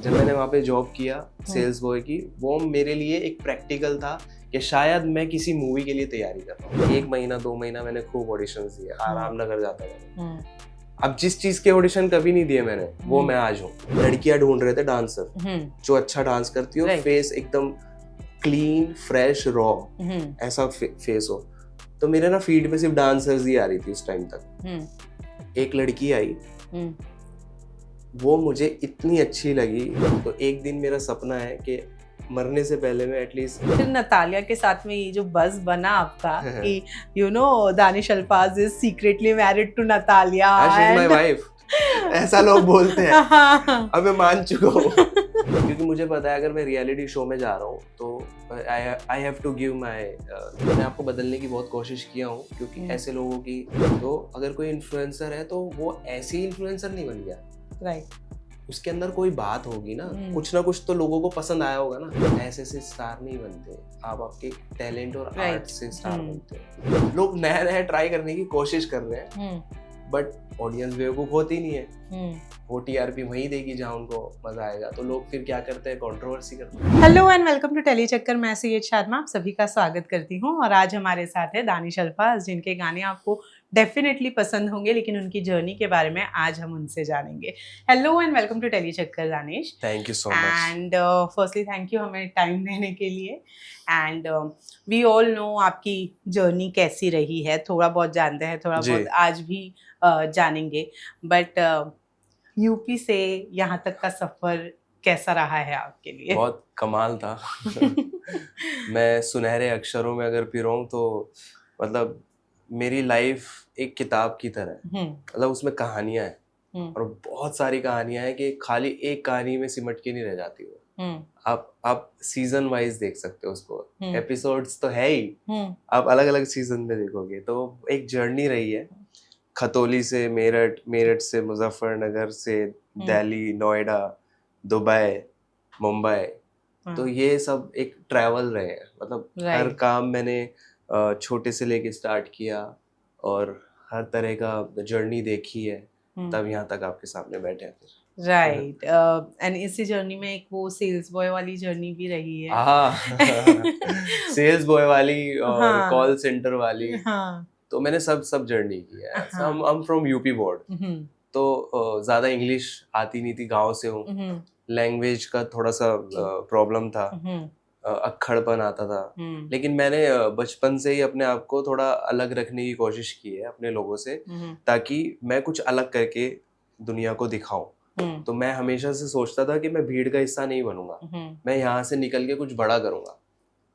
जब मैंने वहाँ पे जॉब किया सेल्स बॉय की, वो मेरे लिए एक प्रैक्टिकल था कि शायद मैं किसी मूवी के लिए तैयारी कर रहा हूँ। 1 महीना 2 महीना मैंने खूब ऑडिशंस दिए, आराम नगर जाता था। अब जिस चीज के ऑडिशन कभी नहीं दिए मैंने, वो मैं आज हूँ। लड़कियां ढूंढ रहे थे डांसर जो अच्छा डांस करती हो, फेस एकदम क्लीन फ्रेश रॉ, ऐसा फेस हो। तो मेरे ना फीड पे सिर्फ डांसर्स ही आ रही थी उस टाइम तक। एक लड़की आई, वो मुझे इतनी अच्छी लगी, तो एक दिन मेरा सपना है कि मरने से पहले मैं एटलीस्ट। फिर नतालिया के साथ में ये जो बज़ बना आपका कि Danish Alfaz is secretly married to Natalia, she is my wife, ऐसा लोग बोलते हैं। अब मैं मान चुका हूँ क्योंकि मुझे पता है अगर मैं रियलिटी शो में जा रहा हूँ तो I have to give my. मैं आपको बदलने की बहुत कोशिश किया हूँ, क्योंकि ऐसे लोगों की, तो अगर कोई इन्फ्लुएंसर है तो वो ऐसे ही इन्फ्लुएंसर नहीं बन गया, राइट। उसके अंदर कोई बात होगी ना कुछ तो लोगों को पसंद आया होगा ना। ऐसे से स्टार नहीं बनते, आप आपके टैलेंट और आर्ट से स्टार बनते हैं। लोग नया नया ट्राई करने की कोशिश कर रहे हैं, बट ऑडियंस बेवकूफ होती नहीं है। वो टीआरपी वहीं देगी जहाँ उनको मजा आएगा, तो लोग फिर क्या करते हैं, कंट्रोवर्सी करते हैं। Hello and welcome to tele Chakkar. मैं सीएच शर्मा आप सभी का स्वागत करती हूँ और आज हमारे साथ है दानिश अल्फाज, जिनके गाने आपको डेफिनेटली पसंद होंगे, लेकिन उनकी जर्नी के बारे में आज हम उनसे जानेंगे। Hello and welcome to tele Chakkar Danish. Thank you so much. And firstly thank you हमें टाइम देने के लिए। एंड वी ऑल नो आपकी जर्नी कैसी रही है, थोड़ा बहुत जानते हैं, थोड़ा बहुत आज भी जानेंगे, बट यूपी से यहाँ तक का सफर कैसा रहा है आपके लिए? बहुत कमाल था मैं सुनहरे अक्षरों में अगर पिरोऊं तो मतलब मेरी लाइफ एक किताब की तरह है। मतलब उसमें कहानियां हैं और बहुत सारी कहानियां हैं कि खाली एक कहानी में सिमट के नहीं रह जाती वो। आप सीजन वाइज देख सकते हो उसको, एपिसोड्स तो है ही, आप अलग अलग सीजन में देखोगे। तो एक जर्नी रही है, खतौली से मेरठ, मेरठ से मुजफ्फरनगर से दिल्ली, नोएडा, दुबई, मुंबई। तो ये सब एक ट्रैवल रहे हैं। मतलब हर काम मैंने छोटे से लेके स्टार्ट किया और हर तरह का जर्नी देखी है, तब यहाँ तक आपके सामने बैठे हैं फिर। राइट। एंड इसी जर्नी में एक वो सेल्स बॉय वाली जर्नी भी रही है। सेल्स बॉय वाली और कॉल सेंटर वाली। तो मैंने सब जर्नी की है। हम फ्रॉम यूपी बोर्ड, तो ज्यादा इंग्लिश आती नहीं थी, गांव से हूँ, लैंग्वेज का थोड़ा सा प्रॉब्लम था, अक्खड़पन आता था। लेकिन मैंने बचपन से ही अपने आप को थोड़ा अलग रखने की कोशिश की है अपने लोगों से, ताकि मैं कुछ अलग करके दुनिया को दिखाऊं। तो मैं हमेशा से सोचता था कि मैं भीड़ का हिस्सा नहीं बनूंगा, मैं यहाँ से निकल के कुछ बड़ा करूंगा।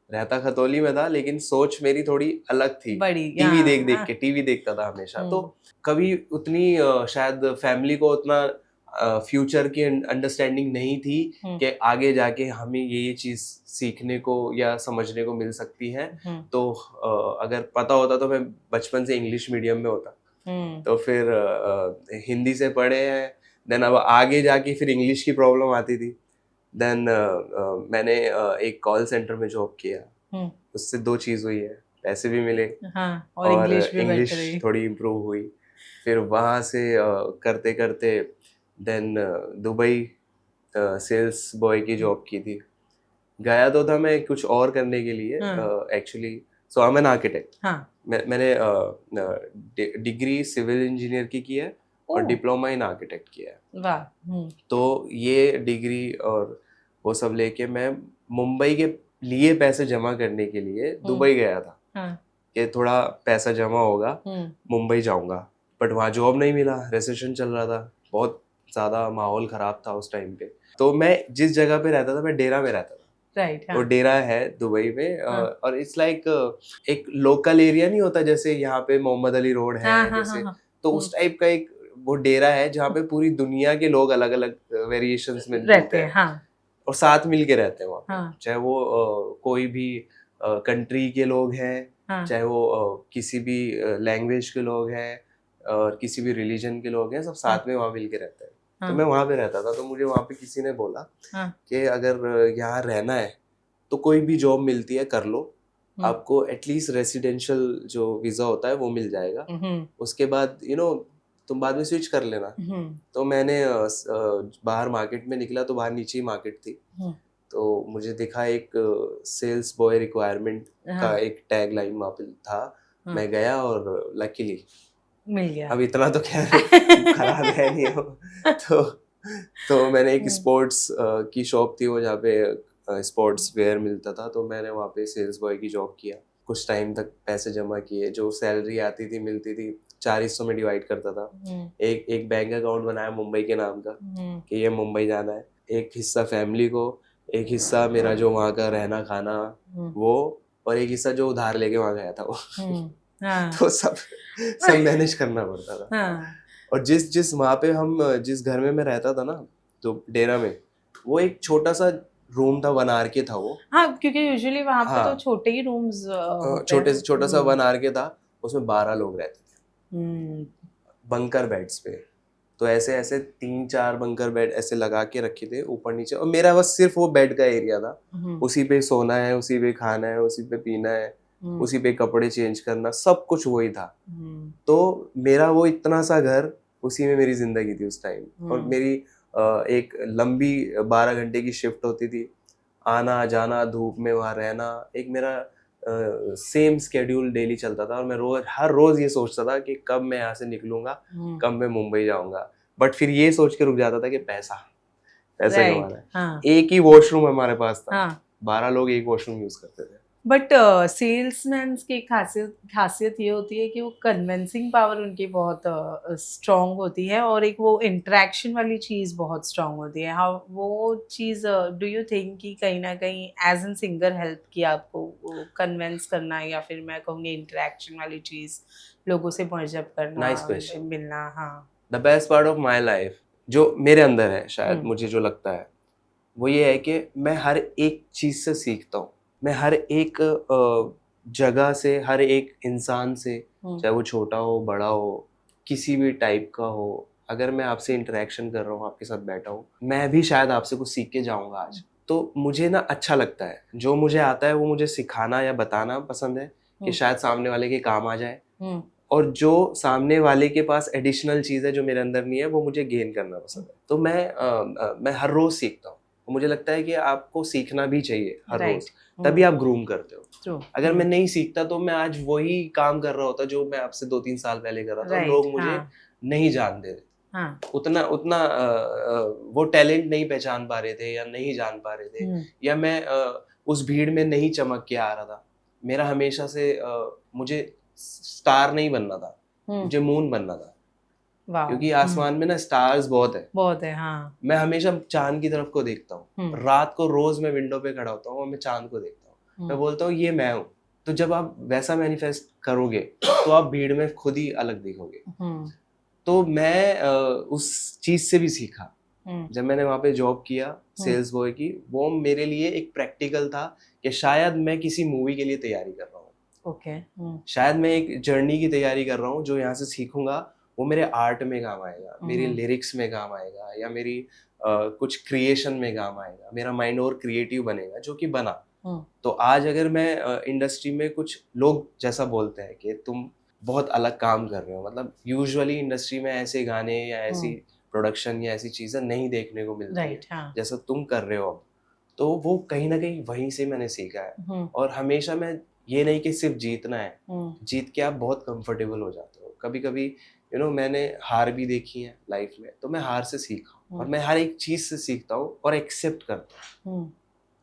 रहता खतौली में था, लेकिन सोच मेरी थोड़ी अलग थी। टीवी देख के टीवी देखता था हमेशा, तो कभी उतनी शायद फैमिली को उतना फ्यूचर की अंडरस्टैंडिंग नहीं थी कि आगे जाके हमें ये चीज सीखने को या समझने को मिल सकती है। तो अगर पता होता तो मैं बचपन से इंग्लिश मीडियम में होता, तो फिर हिंदी से पढ़े हैं, देन अब आगे जाके फिर इंग्लिश की प्रॉब्लम आती थी। देन मैंने एक कॉल सेंटर में जॉब किया, उससे 2 चीज हुई है, पैसे भी मिले और इंग्लिश थोड़ी इम्प्रूव हुई। फिर वहाँ से करते करते देन दुबई सेल्स बॉय की जॉब की थी। गया तो था मैं कुछ और करने के लिए actually. So I am an architect. मैंने डिग्री सिविल इंजीनियर की है और डिप्लोमा इन आर्किटेक्ट किया है। तो ये डिग्री और वो सब लेके मैं मुंबई के लिए पैसे जमा करने के लिए दुबई गया था कि थोड़ा पैसा जमा होगा, मुंबई जाऊंगा। बट वहाँ जॉब नहीं मिला, रिसेशन चल रहा था, बहुत ज़्यादा माहौल ख़राब था उस टाइम पे। तो मैं जिस जगह पे रहता था, मैं डेरा में रहता था। वो डेरा है दुबई में, और इट्स लाइक एक लोकल एरिया नहीं होता जैसे यहाँ पे मोहम्मद अली रोड है जैसे, तो उस टाइप का एक वो डेरा है जहाँ पे पूरी दुनिया के लोग अलग अलग वेरिएशंस में रहते हैं और साथ मिल के रहते हैं वहाँ। चाहे वो कोई भी कंट्री के लोग हैं, चाहे वो किसी भी लैंग्वेज के लोग हैं और किसी भी रिलीजन के लोग हैं, सब साथ में वहाँ मिल के रहते हैं। तो मैं वहाँ पे रहता था, तो मुझे वहाँ पे किसी ने बोला कि अगर यहाँ रहना है तो कोई भी जॉब मिलती है कर लो, आपको एटलीस्ट रेसिडेंशियल जो वीजा होता है वो मिल जाएगा। उसके बाद तुम बाद में स्विच कर लेना। तो मैंने बाहर मार्केट में निकला तो बाहर नीचे ही मार्केट थी, तो मुझे दिखा एक सेल्स बॉय रिक्वायरमेंट का एक टैग लाइन वहाँ पे था। मैं गया और लकीली मिल गया। अब इतना तो खैर खराब है नहीं हो। तो मैंने एक स्पोर्ट्स की शॉप थी वो जहाँ पे स्पोर्ट्स वेयर मिलता था, तो मैंने वहाँ पे सेल्स बॉय की जॉब किया। कुछ टाइम तक पैसे जमा किए, जो सैलरी आती थी मिलती थी 4 हिस्सों में डिवाइड करता था। एक बैंक अकाउंट बनाया मुंबई के नाम का कि ये मुंबई जाना है, एक हिस्सा फैमिली को, एक हिस्सा मेरा जो वहाँ का रहना खाना वो, और एक हिस्सा जो उधार लेके वहाँ गया था वो। तो सब मैनेज करना पड़ता था। और जिस वहाँ पे हम जिस घर में मैं रहता था ना, तो डेरा में, वो एक छोटा सा रूम था, 1 आर के था वो। हाँ, क्योंकि यूजुअली वहाँ पे तो छोटे ही रूम्स छोटा सा 1 आर के था, उसमें 12 लोग रहते थे बंकर बेड्स पे। तो ऐसे 3-4 बंकर बेड ऐसे लगा के रखे थे ऊपर नीचे, और मेरा बस सिर्फ वो बेड का एरिया था। उसी पे सोना है, उसी पे खाना है, उसी पे पीना है, उसी पे कपड़े चेंज करना, सब कुछ वही था। तो मेरा वो इतना सा घर, उसी में मेरी जिंदगी थी उस टाइम। और मेरी एक लंबी 12 घंटे की शिफ्ट होती थी, आना जाना, धूप में वहाँ रहना, एक मेरा सेम स्केड्यूल डेली चलता था। और मैं हर रोज ये सोचता था कि कब मैं यहाँ से निकलूंगा, कब मैं मुंबई जाऊंगा। बट फिर ये सोच के रुक जाता था कि पैसा कमाना है। हाँ। एक ही वॉशरूम हमारे पास था, 12 लोग एक वॉशरूम यूज करते थे। बट सेल्समैन की खासियत ये होती है कि वो कन्विंसिंग पावर उनकी बहुत स्ट्रांग होती है, और एक वो इंटरेक्शन वाली चीज़ बहुत स्ट्रांग होती है। हाँ, वो चीज़ डू यू थिंक कि कहीं ना कहीं एज एन सिंगर हेल्प किया आपको कन्विंस करना, या फिर मैं कहूँगी इंटरेक्शन वाली चीज़, लोगों से मर्जअप करना, मिलना? हाँ, the best part of my life जो मेरे अंदर है, शायद मुझे जो लगता है वो ये है कि मैं हर एक चीज़ से सीखता हूँ। मैं हर एक जगह से, हर एक इंसान से, चाहे वो छोटा हो बड़ा हो, किसी भी टाइप का हो, अगर मैं आपसे इंटरेक्शन कर रहा हूँ, आपके साथ बैठा हूँ, मैं भी शायद आपसे कुछ सीख के जाऊँगा आज। तो मुझे ना अच्छा लगता है, जो मुझे आता है वो मुझे सिखाना या बताना पसंद है कि शायद सामने वाले के काम आ जाए। और जो सामने वाले के पास एडिशनल चीज़ है जो मेरे अंदर नहीं है, वो मुझे गेन करना पसंद है। तो मैं हर रोज़ सीखता हूँ। मुझे लगता है कि आपको सीखना भी चाहिए हर रोज, तभी आप ग्रूम करते हो। अगर मैं नहीं सीखता तो मैं आज वही काम कर रहा होता जो मैं आपसे 2-3 साल पहले कर रहा था। लोग मुझे नहीं जानते थे, उतना वो टैलेंट नहीं पहचान पा रहे थे या नहीं जान पा रहे थे, या मैं उस भीड़ में नहीं चमक के आ रहा था। मेरा हमेशा से मुझे स्टार नहीं बनना था, मुझे मून बनना था। क्योंकि आसमान में ना स्टार्स बहुत है। हाँ। मैं हमेशा चांद की तरफ को देखता हूँ। रात को रोज मैं विंडो पे खड़ा होता हूँ और मैं चांद को देखता हूँ। मैं बोलता हूँ ये मैं हूँ। तो जब आप वैसा मैनिफेस्ट करोगे तो आप भीड़ में खुद ही अलग दिखोगे। तो मैं उस चीज से भी सीखा। जब मैंने वहाँ पे जॉब किया सेल्स बॉय की, वो मेरे लिए एक प्रैक्टिकल था कि शायद मैं किसी मूवी के लिए तैयारी कर रहा हूँ। शायद मैं एक जर्नी की तैयारी कर रहा हूँ, जो यहाँ से सीखूंगा वो मेरे आर्ट में काम आएगा, मेरी लिरिक्स में काम आएगा, या मेरी कुछ क्रिएशन में काम आएगा। मेरा माइंड और क्रिएटिव बनेगा, जो कि बना। तो आज अगर मैं इंडस्ट्री में, कुछ लोग जैसा बोलते हैं कि तुम बहुत अलग काम कर रहे हो, मतलब यूजुअली इंडस्ट्री में ऐसे गाने या ऐसी प्रोडक्शन या ऐसी चीजें नहीं देखने को मिलती है जैसा तुम कर रहे हो अब। तो वो कहीं ना कहीं वहीं से मैंने सीखा है। और हमेशा मैं ये नहीं कि सिर्फ जीतना है, जीत के आप बहुत कंफर्टेबल हो जाते हो। कभी कभी मैंने हार भी देखी है लाइफ में, तो मैं हार से सीखा हूँ। और मैं हर एक चीज से सीखता हूँ और एक्सेप्ट करता हूँ।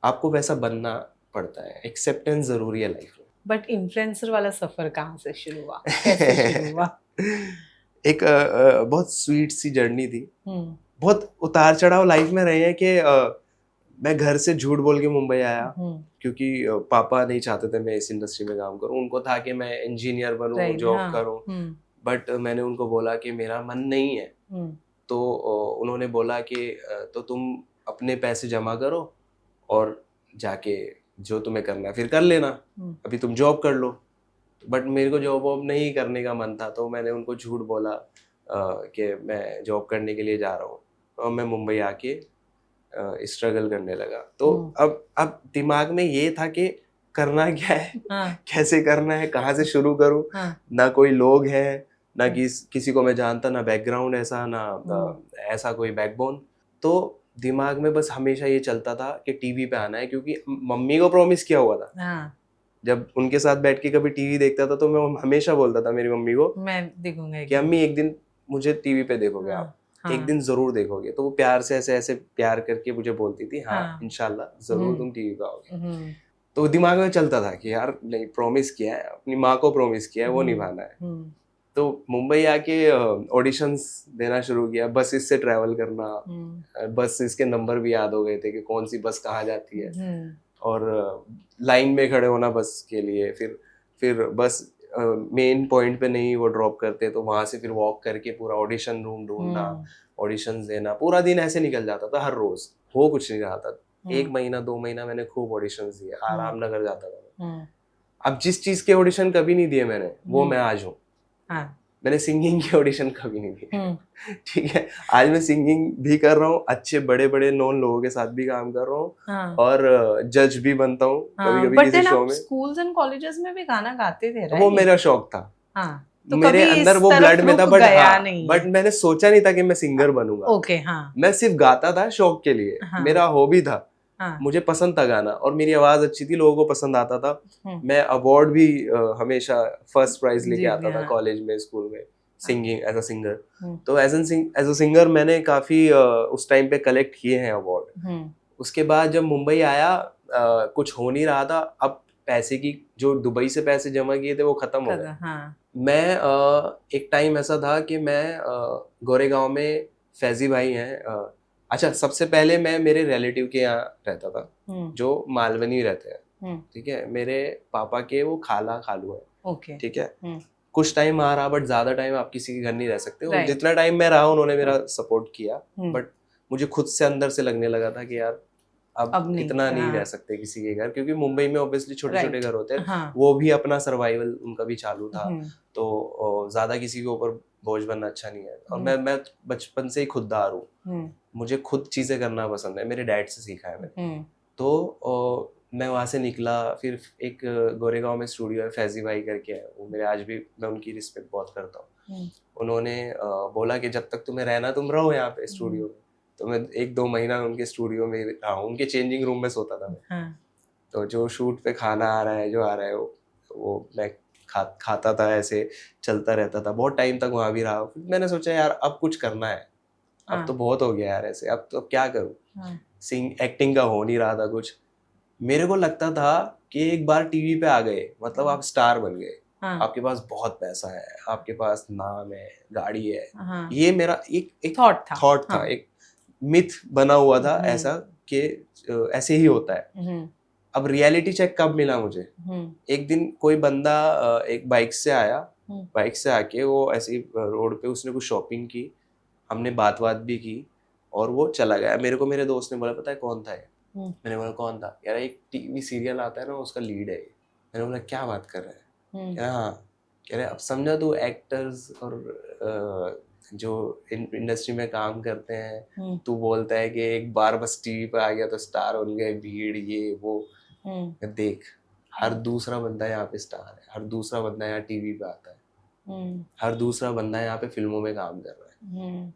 आपको वैसा बनना पड़ता है, एक्सेप्टेंस जरूरी है लाइफ में। बट इन्फ्लुएंसर वाला सफर कहाँ से शुरू हुआ, कैसे शुरू हुआ? एक बहुत स्वीट सी जर्नी थी। बहुत उतार चढ़ाव लाइफ में रहे हैं कि मैं घर से झूठ बोल के मुंबई आया, क्योंकि पापा नहीं चाहते थे मैं इस इंडस्ट्री में काम करूं। उनको था कि मैं इंजीनियर बनूं, जॉब करूं। बट मैंने उनको बोला कि मेरा मन नहीं है। तो उन्होंने बोला कि तो तुम अपने पैसे जमा करो और जाके जो तुम्हें करना है फिर कर लेना, अभी तुम जॉब कर लो। बट मेरे को जॉब वॉब नहीं करने का मन था, तो मैंने उनको झूठ बोला कि मैं जॉब करने के लिए जा रहा हूँ। और मैं मुंबई आके स्ट्रगल करने लगा। तो अब दिमाग में ये था कि करना क्या है, कैसे करना है, कहाँ से शुरू करूँ। ना कोई लोग है, ना किसी को मैं जानता, ना बैकग्राउंड ऐसा, ना ऐसा कोई बैकबोन। तो दिमाग में बस हमेशा ये चलता था कि टीवी पे आना है, क्योंकि मम्मी को प्रॉमिस किया हुआ था। जब उनके साथ बैठ के कभी टीवी देखता था तो मैं हमेशा बोलता था मेरी मम्मी को, मैं देखूंगा कि अम्मी एक दिन मुझे टीवी पे देखोगे आप, एक दिन जरूर देखोगे। तो वो प्यार से ऐसे ऐसे प्यार करके मुझे बोलती थी, हाँ इंशाल्लाह जरूर तुम टीवी पे आओगे। तो दिमाग में चलता था कि यार नहीं, प्रॉमिस किया है, अपनी माँ को प्रॉमिस किया है, वो निभाना है। तो मुंबई आके ऑडिशंस देना शुरू किया, बसेस से ट्रैवल करना, बसेस के नंबर भी याद हो गए थे कि कौन सी बस कहाँ जाती है, और लाइन में खड़े होना बस के लिए। फिर बस मेन पॉइंट पे नहीं वो ड्रॉप करते तो वहां से फिर वॉक करके पूरा ऑडिशन रूम ढूंढना, ऑडिशंस देना। पूरा दिन ऐसे निकल जाता था, हर रोज हो कुछ नहीं रहा था। 1 महीना 2 महीना मैंने खूब ऑडिशंस दिए, आराम नगर जाता था। अब जिस चीज के ऑडिशन कभी नहीं दिए मैंने, वो मैं आज हूँ। मैंने सिंगिंग की ऑडिशन कभी नहीं दी, ठीक है। आज मैं सिंगिंग भी कर रहा हूँ, अच्छे बड़े बड़े नॉन लोगों के साथ भी काम कर रहा हूँ, और जज भी बनता हूँ कभी कभी किसी शो में। स्कूल्स एंड कॉलेजेस में भी गाना गाते थे, वो मेरा शौक था। तो मेरे अंदर वो ब्लड में था, बट मैंने सोचा नहीं था कि मैं सिंगर बनूंगा। मैं सिर्फ गाता था शौक के लिए, मेरा हॉबी था। मुझे पसंद था गाना, और मेरी आवाज अच्छी थी, लोगों को पसंद आता था। मैं अवार्ड भी हमेशा फर्स्ट प्राइज लेके आता था कॉलेज में, स्कूल में, सिंगिंग एज अ सिंगर। तो एज अ सिंगर मैंने काफी उस टाइम पे कलेक्ट किए हैं अवार्ड। उसके बाद जब मुंबई आया, कुछ हो नहीं रहा था। अब पैसे की, जो दुबई से पैसे जमा किए थे वो खत्म हो गए। मैं एक टाइम ऐसा था कि मैं गोरेगांव में फैजी भाई हैं, अच्छा सबसे पहले मैं मेरे रिलेटिव के यहाँ रहता था, जो मालवनी रहते हैं, ठीक है। मेरे पापा के वो खाला खालू है, ठीक है। कुछ टाइम आ रहा, बट ज्यादा टाइम आप किसी के घर नहीं रह सकते। और जितना टाइम मैं रहा उन्होंने मेरा सपोर्ट किया, बट मुझे खुद से अंदर से लगने लगा था कि यार अब इतना नहीं रह सकते किसी के घर, क्योंकि मुंबई में ऑब्वियसली छोटे छोटे घर होते हैं। वो भी अपना सर्वाइवल उनका भी चालू था, तो ज्यादा किसी के ऊपर बोझ बनना अच्छा नहीं है। और मैं बचपन से ही खुददार हूँ, मुझे खुद चीजें करना पसंद है, मेरे डैड से सीखा है मैंने। तो मैं वहां से निकला, फिर एक गोरेगांव में स्टूडियो है, फैजी भाई करके है, वो मेरे आज भी, मैं उनकी रिस्पेक्ट बहुत करता हूँ। उन्होंने बोला कि जब तक तुम्हें रहना तुम रहो यहाँ पे स्टूडियो में। तो मैं 1-2 महीना उनके स्टूडियो में रहा हूँ, उनके चेंजिंग रूम में सोता था मैं। तो जो शूट पे खाना आ रहा है, जो आ रहा है, वो मैं खाता था, ऐसे चलता रहता था। बहुत टाइम तक वहां भी रहा। फिर मैंने सोचा यार अब कुछ करना है, अब तो बहुत हो गया यार ऐसे, अब तो क्या करूँ। एक्टिंग का हो नहीं रहा था कुछ। मेरे को लगता था कि एक बार टीवी पे आ गए मतलब आप स्टार बन गए, आपके पास बहुत पैसा है, आपके पास नाम है, गाड़ी है। ये मेरा एक थॉट था, एक मिथ बना हुआ था ऐसा कि ऐसे ही होता है। अब रियलिटी चेक कब मिला मुझे, एक दिन कोई बंदा एक बाइक से आया, बाइक से आके वो ऐसे ही रोड पे उसने कुछ शॉपिंग की, हमने बात भी की, और वो चला गया। मेरे को मेरे दोस्त ने बोला पता है कौन था ये? मैंने बोला कौन था? यार एक टीवी सीरियल आता है ना, उसका लीड है। मैंने बोला क्या बात कर रहे हैं? कह रहा हाँ। कह रहे अब समझा तू, एक्टर्स और जो इंडस्ट्री में काम करते हैं, तू बोलता है कि एक बार बस टीवी पे आ गया तो स्टार बन गए, भीड़ ये वो। देख, हर दूसरा बंदा यहाँ पे स्टार है, हर दूसरा बंदा यहाँ टीवी पे आता है, हर दूसरा बंदा यहाँ पे फिल्मों में काम कर रहा है।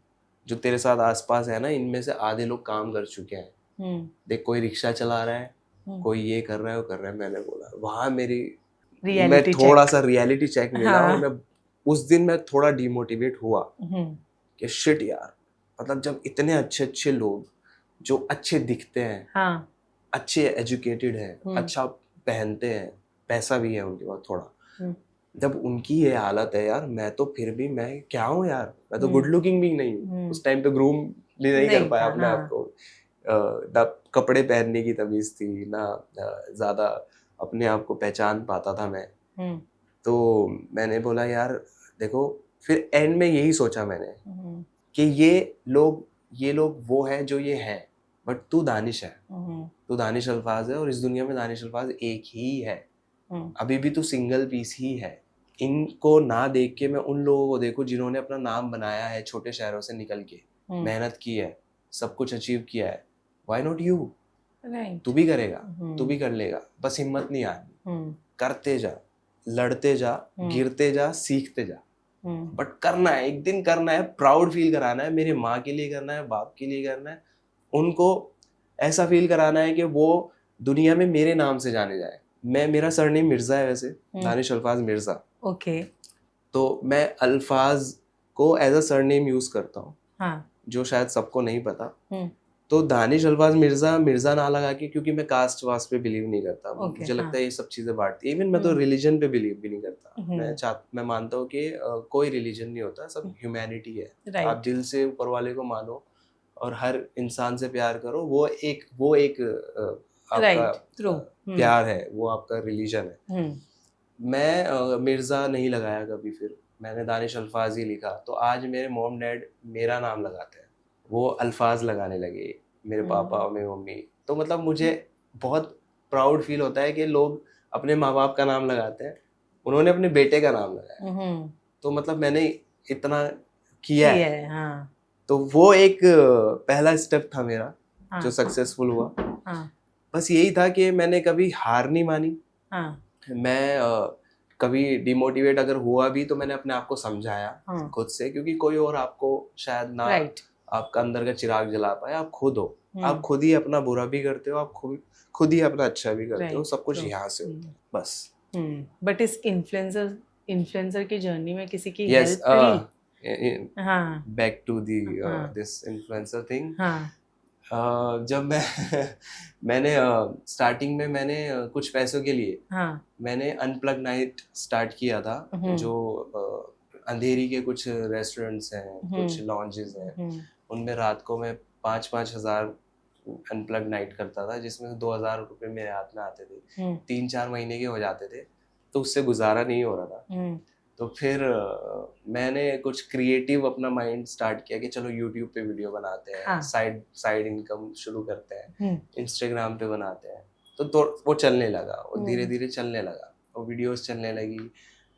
जो तेरे साथ आसपास है ना, इनमें से आधे लोग काम कर चुके हैं। देख, कोई रिक्शा चला रहा है, कोई ये कर रहा है, वो कर रहा है। मैंने बोला वहां मैं थोड़ा सा रियलिटी चेक मिला। और मैं उस दिन मैं थोड़ा डिमोटिवेट हुआ कि शिट यार, मतलब जब इतने अच्छे अच्छे लोग जो अच्छे दिखते हैं, अच्छे एजुकेटेड हैं, अच्छा पहनते हैं, पैसा भी है उनके पास थोड़ा, जब उनकी ये हालत है यार, मैं तो फिर भी मैं क्या हूँ यार, मैं तो गुड लुकिंग भी नहीं हूँ। उस टाइम पे ग्रूम भी नहीं कर पाया अपने आप को, ना कपड़े पहनने की तमीज थी, ना ज्यादा अपने आप को पहचान पाता था मैं। तो मैंने बोला यार देखो, फिर एंड में यही सोचा मैंने कि ये लोग वो है जो ये है, बट तू दानिश है, तू दानिश अल्फाज है, और इस दुनिया में दानिश अल्फाज एक ही है। अभी भी तू सिंगल पीस ही है। इनको ना देख के मैं उन लोगों को देखूं जिन्होंने अपना नाम बनाया है, छोटे शहरों से निकल के मेहनत की है, सब कुछ अचीव किया है। Why not you? तू भी करेगा, तू भी कर लेगा, बस हिम्मत नहीं हारनी, करते जा, लड़ते जा, गिरते जा, सीखते जा। बट करना है, एक दिन करना है, प्राउड फील कराना है, मेरे माँ के लिए करना है, बाप के लिए करना है, उनको ऐसा फील कराना है कि वो दुनिया में मेरे नाम से जाने जाए। मेरा सरनेम मिर्जा है वैसे, दानिश अल्फाज मिर्जा। ओके। तो मैं अल्फाज को एज अ सरनेम यूज करता हूँ, हाँ. जो शायद सबको नहीं पता। तो दानिश अल्फाज मिर्जा, मिर्जा ना लगा के, क्योंकि मैं कास्ट वास्ट पे बिलीव नहीं करता। मुझे लगता है ये सब चीजें बांटती है। इवन मैं तो रिलीजन पे बिलीव भी नहीं करता। मैं मानता हूँ कि कोई रिलीजन नहीं होता, सब ह्यूमैनिटी है। आप दिल से ऊपर वाले को मानो और हर इंसान से प्यार करो, वो एक आपका प्यार है, वो आपका रिलीजन है। मैं मिर्जा नहीं लगाया कभी, फिर मैंने दानिश अल्फाज ही लिखा। तो आज मेरे मॉम डैड मेरा नाम लगाते हैं, वो अल्फाज लगाने लगे, मेरे पापा और मेरी मम्मी। तो मतलब मुझे बहुत प्राउड फील होता है कि लोग अपने माँ बाप का नाम लगाते हैं, उन्होंने अपने बेटे का नाम लगाया। तो मतलब मैंने इतना किया है। हाँ. तो वो एक पहला स्टेप था मेरा। हाँ. जो सक्सेसफुल हुआ। हाँ. बस यही था कि मैंने कभी हार नहीं मानी। हाँ. मैं कभी डिमोटिवेट अगर हुआ भी तो मैंने अपने आप को समझाया खुद से, क्योंकि कोई और आपको शायद ना आपका अंदर का चिराग जला पाए, आप खुद हो। आप खुद ही अपना बुरा भी करते हो, आप खुद ही अपना अच्छा भी करते हो, सब कुछ यहाँ से होता है बस। बट इस इन्फ्लुएंसर की जर्नी में किसी की हेल्प ली? हाँ. Back to this influencer thing. जब मैंने स्टार्टिंग में मैंने कुछ पैसों के लिए मैंने अनप्लग नाइट स्टार्ट किया था, जो अंधेरी के कुछ रेस्टोरेंट्स हैं, कुछ लॉन्जेस हैं, उनमें रात को मैं 5-5 हज़ार अनप्लग नाइट करता था, जिसमें से 2,000 रुपये मेरे हाथ में आते थे। 3-4 महीने के हो जाते थे, तो उससे गुजारा नहीं हो रहा था। तो फिर मैंने कुछ क्रिएटिव अपना माइंड स्टार्ट किया कि चलो यूट्यूब पे वीडियो बनाते हैं। हाँ. साइड इनकम शुरू करते हैं, इंस्टाग्राम पे बनाते हैं। तो वो चलने लगा, वो धीरे धीरे चलने लगा, वो वीडियोस चलने लगी,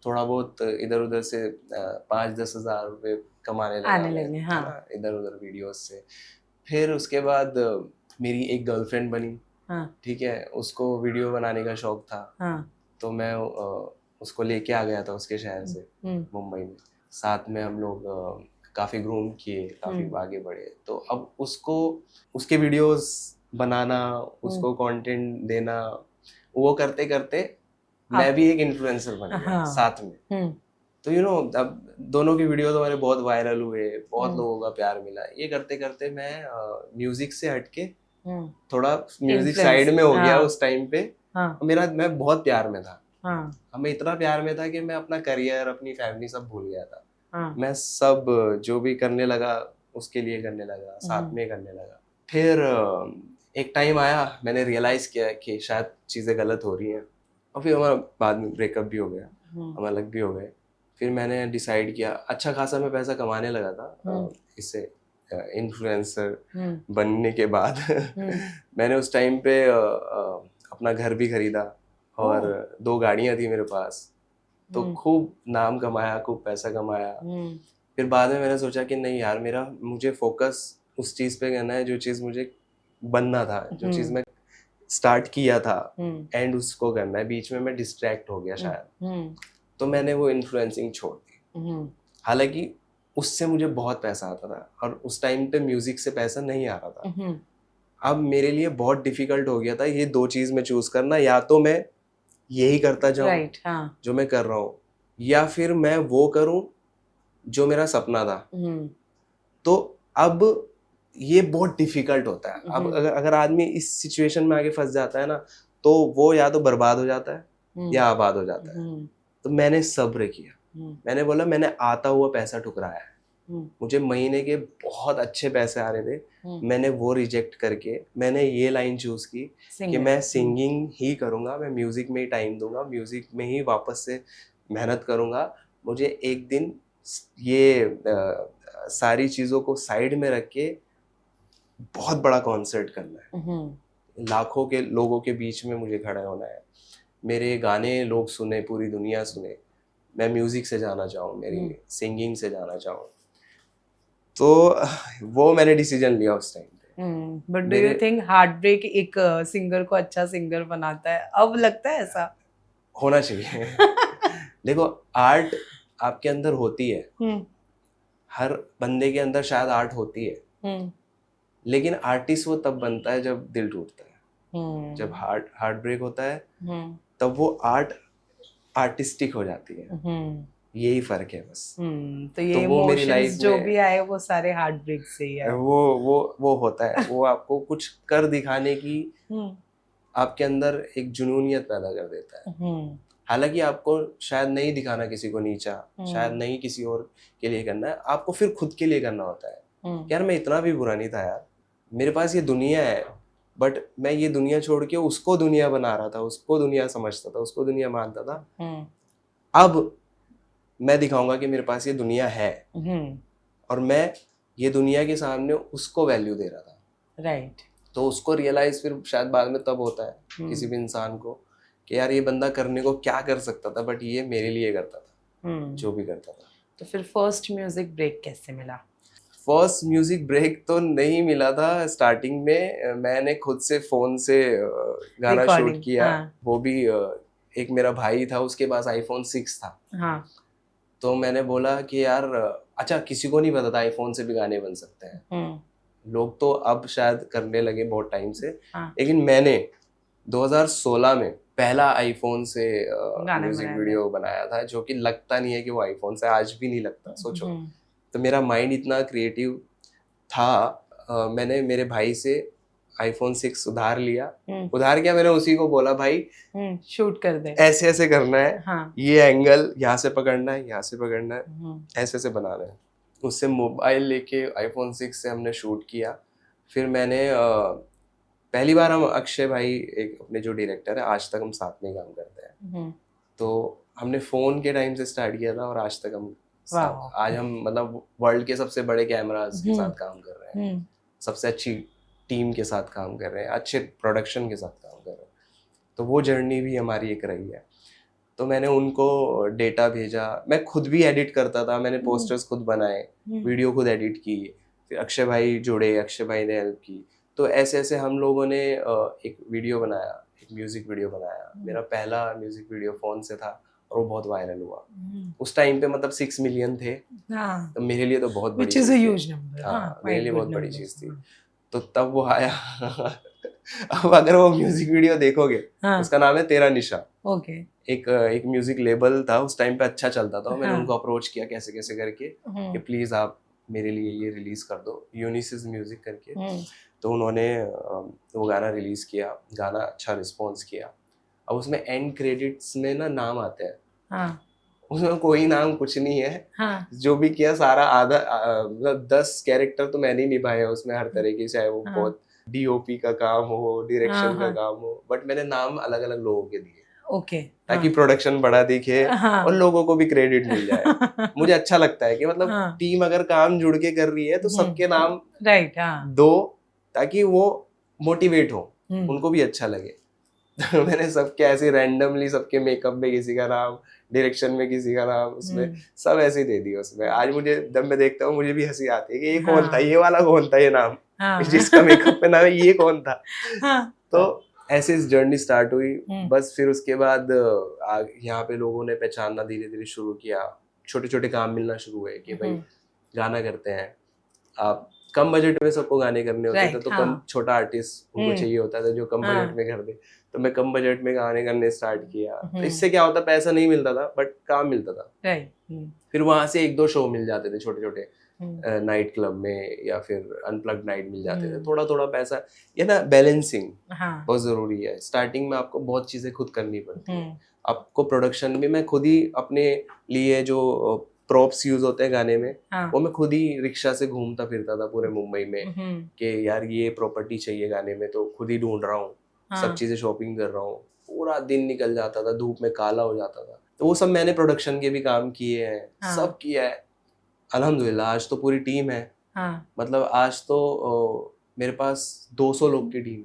थोड़ा बहुत इधर उधर से 5-10 हज़ार रुपये कमाने लगा। हाँ. इधर उधर वीडियोस से। फिर उसके बाद मेरी एक गर्लफ्रेंड बनी। हाँ. ठीक है, उसको वीडियो बनाने का शौक था। हाँ. तो मैं उसको लेके आ गया था उसके शहर से मुंबई में। साथ में हम लोग काफ़ी ग्रूम किए, काफ़ी आगे बढ़े। तो अब उसके वीडियोस बनाना, उसको कंटेंट देना, वो करते करते मैं भी एक इन्फ्लुएंसर बन गया साथ में। तो अब दोनों की वीडियोस हमारे बहुत वायरल हुए, बहुत लोगों का प्यार मिला। ये करते करते मैं म्यूजिक से हटके थोड़ा म्यूजिक साइड में हो गया उस टाइम पे। मैं बहुत प्यार में था। हमें इतना प्यार में था कि मैं अपना करियर, अपनी फैमिली सब भूल गया था। मैं सब जो भी करने लगा उसके लिए करने लगा, साथ में करने लगा। फिर एक टाइम आया, मैंने रियलाइज किया कि शायद चीज़ें गलत हो रही हैं, और फिर हमारा बाद में ब्रेकअप भी हो गया, हम अलग भी हो गए। फिर मैंने डिसाइड किया, अच्छा खासा मैं पैसा कमाने लगा था इससे, इन्फ्लुएंसर बनने के बाद। मैंने उस टाइम पे अपना घर भी खरीदा और 2 गाड़ियां थी मेरे पास। तो खूब नाम कमाया, खूब पैसा कमाया। फिर बाद में मैंने सोचा कि नहीं यार, मुझे फोकस उस चीज़ पे करना है जो चीज़ मुझे बनना था, जो चीज़ मैं स्टार्ट किया था, एंड उसको करना है। बीच में मैं डिस्ट्रैक्ट हो गया शायद, तो मैंने वो इन्फ्लुएंसिंग छोड़ दी। हालांकि उससे मुझे बहुत पैसा आता था, और उस टाइम पे म्यूजिक से पैसा नहीं आ रहा था। अब मेरे लिए बहुत डिफिकल्ट हो गया था ये 2 चीज़ में चूज करना, या तो मैं यही करता जाऊं जो मैं कर रहा हूँ, या फिर मैं वो करूं जो मेरा सपना था। तो अब ये बहुत डिफिकल्ट होता है। अब अगर आदमी इस सिचुएशन में आके फंस जाता है ना, तो वो या तो बर्बाद हो जाता है या आबाद हो जाता है। तो मैंने सब्र किया, मैंने बोला मैंने आता हुआ पैसा ठुकराया है। मुझे महीने के बहुत अच्छे पैसे आ रहे थे, मैंने वो रिजेक्ट करके मैंने ये लाइन चूज की कि मैं सिंगिंग ही करूँगा, मैं म्यूजिक में ही टाइम दूंगा, म्यूजिक में ही वापस से मेहनत करूँगा। मुझे एक दिन ये सारी चीज़ों को साइड में रख के बहुत बड़ा कॉन्सर्ट करना है, लाखों के लोगों के बीच में मुझे खड़ा होना है, मेरे गाने लोग सुने, पूरी दुनिया सुने, मैं म्यूजिक से जाना चाहूँ, मेरी सिंगिंग से जाना चाहूँ। तो वो मैंने डिसीजन लिया उस टाइम पे। But do you think heartbreak एक सिंगर को अच्छा सिंगर बनाता है? अब लगता है ऐसा होना चाहिए। देखो, आर्ट आपके अंदर होती है, हर बंदे के अंदर शायद आर्ट होती है, लेकिन आर्टिस्ट वो तब बनता है जब दिल टूटता है, जब हार्ट ब्रेक होता है, तब वो आर्ट आर्टिस्टिक हो जाती है। यही फर्क है बस। तो ये वो मेरी लाइफ इमोशंस जो भी आए वो सारे हार्ट ब्रेक से ही आए। वो होता है, वो आपको कुछ कर दिखाने की आपके अंदर एक जुनूनियत पैदा कर देता है। हालांकि आपको शायद नहीं दिखाना किसी को नीचा, शायद नहीं किसी और के लिए करना है, आपको फिर खुद के लिए करना होता है। यार मैं इतना भी बुरा नहीं था यार, मेरे पास ये दुनिया है, बट मैं ये दुनिया छोड़ के उसको दुनिया बना रहा था, उसको दुनिया समझता था, उसको दुनिया मानता था। अब मैं दिखाऊंगा कि मेरे पास ये दुनिया है, और मैं ये दुनिया के सामने उसको वैल्यू दे रहा था। राइट। तो उसको रियलाइज फिर शायद बाद में तब होता है किसी भी इंसान को कि यार ये बंदा करने को क्या कर सकता था, बट ये मेरे लिए करता था, जो भी करता था। तो फिर फर्स्ट म्यूजिक ब्रेक कैसे मिला? फर्स्ट म्यूजिक ब्रेक तो नहीं मिला था। स्टार्टिंग में मैंने खुद से फोन से गाना शूट किया। वो भी एक मेरा भाई था, उसके पास iPhone 6 था। तो मैंने बोला कि यार अच्छा, किसी को नहीं पता था iPhone से भी गाने बन सकते हैं। लोग तो अब शायद करने लगे बहुत टाइम से, लेकिन मैंने 2016 में पहला iPhone से म्यूजिक वीडियो बनाया था, जो कि लगता नहीं है कि वो iPhone से, आज भी नहीं लगता। सोचो, तो मेरा माइंड इतना क्रिएटिव था। मैंने मेरे भाई से iPhone 6 उधार लिया। उधार क्या, मैंने उसी को बोला भाई शूट कर दे, ऐसे ऐसे करना है, ये एंगल यहाँ से पकड़ना है, यहाँ से पकड़ना है, ऐसे ऐसे बनाना है। उससे मोबाइल लेके iPhone 6 से हमने शूट किया। फिर मैंने पहली बार हम अक्षय भाई, एक अपने जो डायरेक्टर है, आज तक हम साथ में काम करते हैं, तो हमने फोन के टाइम से स्टार्ट किया था और आज तक हम आज हम मतलब वर्ल्ड के सबसे बड़े कैमरास के साथ काम कर रहे हैं, सबसे अच्छी टीम के साथ काम कर रहे हैं, अच्छे प्रोडक्शन के साथ काम कर रहे हैं। तो वो जर्नी भी हमारी एक रही है। तो मैंने उनको डेटा भेजा, मैं खुद भी एडिट करता था, मैंने पोस्टर्स खुद बनाए, वीडियो खुद एडिट की, फिर अक्षय भाई जुड़े, अक्षय भाई ने हेल्प की। तो ऐसे ऐसे हम लोगों ने एक वीडियो बनाया, एक म्यूजिक वीडियो बनाया। मेरा पहला म्यूजिक वीडियो फोन से था और वो बहुत वायरल हुआ। उस टाइम पे मतलब 6 मिलियन थे। तो मेरे लिए तो बहुत बड़ी चीज थी। हाँ, मेरे लिए बहुत बड़ी चीज थी। तो तब वो आया। अब अगर वो म्यूजिक वीडियो देखोगे, उसका नाम है तेरा निशा। एक म्यूजिक लेबल था उस टाइम पे, अच्छा चलता था। मैंने उनको अप्रोच किया कैसे कैसे करके कि प्लीज आप मेरे लिए ये रिलीज कर दो, यूनिसिस म्यूजिक करके। तो उन्होंने वो गाना रिलीज किया, गाना अच्छा रिस्पॉन्स किया। अब उसमें एंड क्रेडिट्स में ना नाम आते हैं, उसमें कोई नाम कुछ नहीं है। जो भी किया सारा आधा मतलब 10 कैरेक्टर तो मैंने ही निभाए उसमें, हर तरीके से, चाहे वो बहुत DOP का काम हो, डायरेक्शन का काम हो, बट मैंने नाम अलग अलग लोगों के दिए, ताकि प्रोडक्शन बड़ा दिखे और लोगों को भी क्रेडिट मिल जाए। मुझे अच्छा लगता है कि मतलब टीम अगर काम जुड़ के कर रही है तो सबके नाम दो, ताकि वो मोटिवेट हो, उनको भी अच्छा लगे। तो मैंने सबके ऐसे रैंडमली, सबके मेकअप में किसी का नाम, डायरेक्शन में किसी का नाम, उसमें सब ऐसे ही दे दिया उसमें। आज मुझे जब मैं देखता हूँ मुझे भी हंसी आती है कि ये कौन था, ये वाला कौन था, ये नाम जिसका मेकअप में नाम है, ये कौन था। तो ऐसे इस जर्नी स्टार्ट हुई। बस फिर उसके बाद यहाँ पे लोगों ने पहचानना धीरे धीरे शुरू किया, छोटे छोटे काम मिलना शुरू हुए कि भाई गाना करते हैं आप। कम बजट में सबको गाने करने होते थे, तो कम छोटा आर्टिस्ट उनको चाहिए होता था जो कम बजट में कर दे। तो मैं कम बजट में गाने करने स्टार्ट किया। तो इससे क्या होता, पैसा नहीं मिलता था बट काम मिलता था। फिर वहां से 1-2 शो मिल जाते थे छोटे छोटे नाइट क्लब में, या फिर अनप्लग्ड नाइट मिल जाते थे। थोड़ा थोड़ा पैसा, ये ना बैलेंसिंग बहुत जरूरी है। स्टार्टिंग में आपको बहुत चीजें खुद करनी पड़ती है। आपको प्रोडक्शन भी मैं खुद ही अपने लिए जो प्रॉप्स यूज होते हैं गाने में, वो मैं खुद ही रिक्शा से घूमता फिरता था पूरे मुंबई में कि यार ये प्रॉपर्टी चाहिए गाने में, तो खुद ही ढूंढ रहा हूँ, सब चीजें शॉपिंग कर रहा हूँ। पूरा दिन निकल जाता था, धूप में काला हो जाता था। तो वो सब मैंने प्रोडक्शन के भी काम किए हैं, सब किया है अल्हम्दुलिल्लाह। आज तो पूरी टीम है, मतलब आज तो मेरे पास 200 लोग की टीम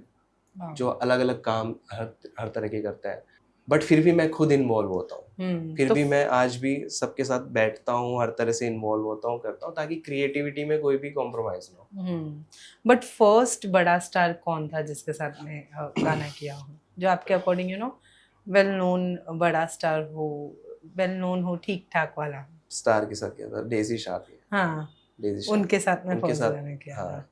है जो अलग अलग काम हर तरह के करता है। बट फिर भी मैं खुद इन्वॉल्व होता हूँ, फिर भी मैं आज भी सबके साथ बैठता हूँ, हर तरह से इन्वॉल्व होता हूँ, करता हूँ, ताकि क्रिएटिविटी में कोई भी कॉम्प्रोमाइज ना हो। बट फर्स्ट बड़ा स्टार कौन था जिसके साथ में गाना किया हो, जो आपके अकॉर्डिंग वेल नोन बड़ा स्टार हो, वेल नोन हो, ठीक ठाक वाला? स्टार के साथ किया था, डेजी शाह के। हाँ, डेजी शाह उनके साथ में उनके फर्स्ट साथ, गाना किया हाँ, था।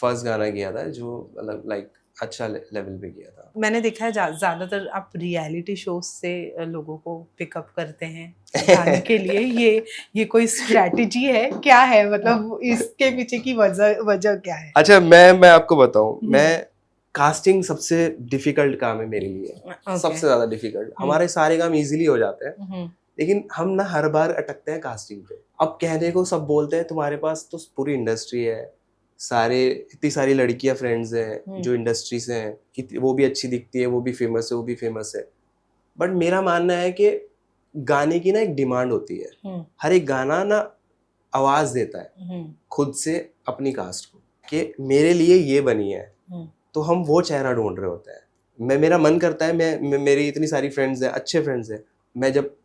फर्स्ट गाना किया था जो मतलब लाइक अच्छा लेवल पे किया था। मैंने देखा है ज्यादातर आप रियलिटी शोज से लोगों को पिकअप करते हैं गाने के लिए। ये कोई स्ट्रेटजी है क्या है, मतलब इसके पीछे की वजह क्या है? अच्छा, मैं आपको बताऊं, मैं कास्टिंग सबसे डिफिकल्ट काम है मेरे लिए। सबसे ज्यादा डिफिकल्ट। हमारे सारे काम इजीली हो जाते हैं, लेकिन हम ना हर बार अटकते हैं कास्टिंग पे। अब कहने को सब बोलते हैं तुम्हारे पास तो पूरी इंडस्ट्री है, सारे इतनी सारी लड़कियां फ्रेंड्स हैं जो इंडस्ट्री से हैं, वो भी अच्छी दिखती है, वो भी फेमस है, वो भी फेमस है। बट मेरा मानना है कि गाने की ना एक डिमांड होती है। हर एक गाना ना आवाज देता है खुद से अपनी कास्ट को कि मेरे लिए ये बनी है, तो हम वो चेहरा ढूंढ रहे होते हैं। मेरा मन करता है, मेरी इतनी सारी फ्रेंड्स हैं, अच्छे फ्रेंड्स हैं, मैं जब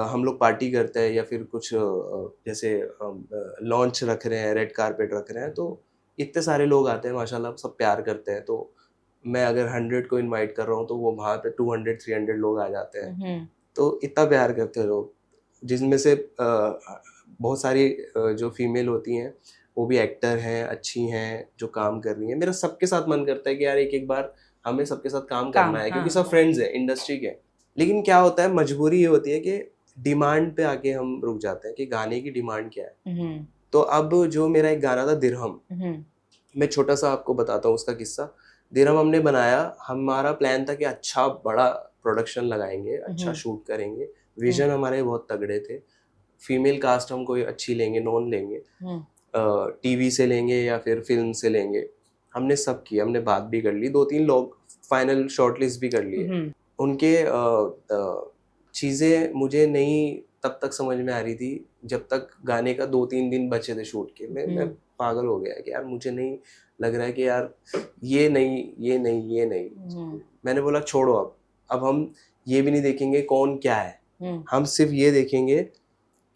हम लोग पार्टी करते हैं या फिर कुछ जैसे लॉन्च रख रहे हैं, रेड कारपेट रख रहे हैं, तो इतने सारे लोग आते हैं माशाल्लाह, सब प्यार करते हैं। तो मैं अगर 100 को इनवाइट कर रहा हूँ तो वो वहाँ पे 200-300 लोग आ जाते हैं। तो इतना प्यार करते हैं लोग, जिसमें से बहुत सारी जो फीमेल होती हैं वो भी एक्टर हैं, अच्छी हैं, जो काम कर रही हैं। मेरा सबके साथ मन करता है कि यार एक बार हमें सबके साथ काम करना है, क्योंकि सब फ्रेंड्स हैं इंडस्ट्री के। लेकिन क्या होता है, मजबूरी ये होती है कि डिमांड पे आके हम रुक जाते हैं कि गाने की डिमांड क्या है। तो अब जो मेरा एक गाना था दिरहम, मैं छोटा सा आपको बताता हूँ उसका किस्सा। दिरहम हमने बनाया, हमारा प्लान था कि अच्छा बड़ा प्रोडक्शन लगाएंगे, अच्छा शूट करेंगे, विजन हमारे बहुत तगड़े थे। फीमेल कास्ट हम कोई अच्छी लेंगे, नॉन लेंगे, टीवी से लेंगे या फिर फिल्म से लेंगे। हमने सब किया, हमने बात भी कर ली, 2-3 लोग फाइनल शॉर्टलिस्ट भी कर लिए। उनके चीज़ें मुझे नहीं तब तक समझ में आ रही थी जब तक गाने का 2-3 दिन बचे थे शूट के। मैं पागल हो गया कि यार मुझे नहीं लग रहा है कि यार ये नहीं, ये नहीं, ये नहीं। मैंने बोला छोड़ो, अब हम ये भी नहीं देखेंगे कौन क्या है, हम सिर्फ ये देखेंगे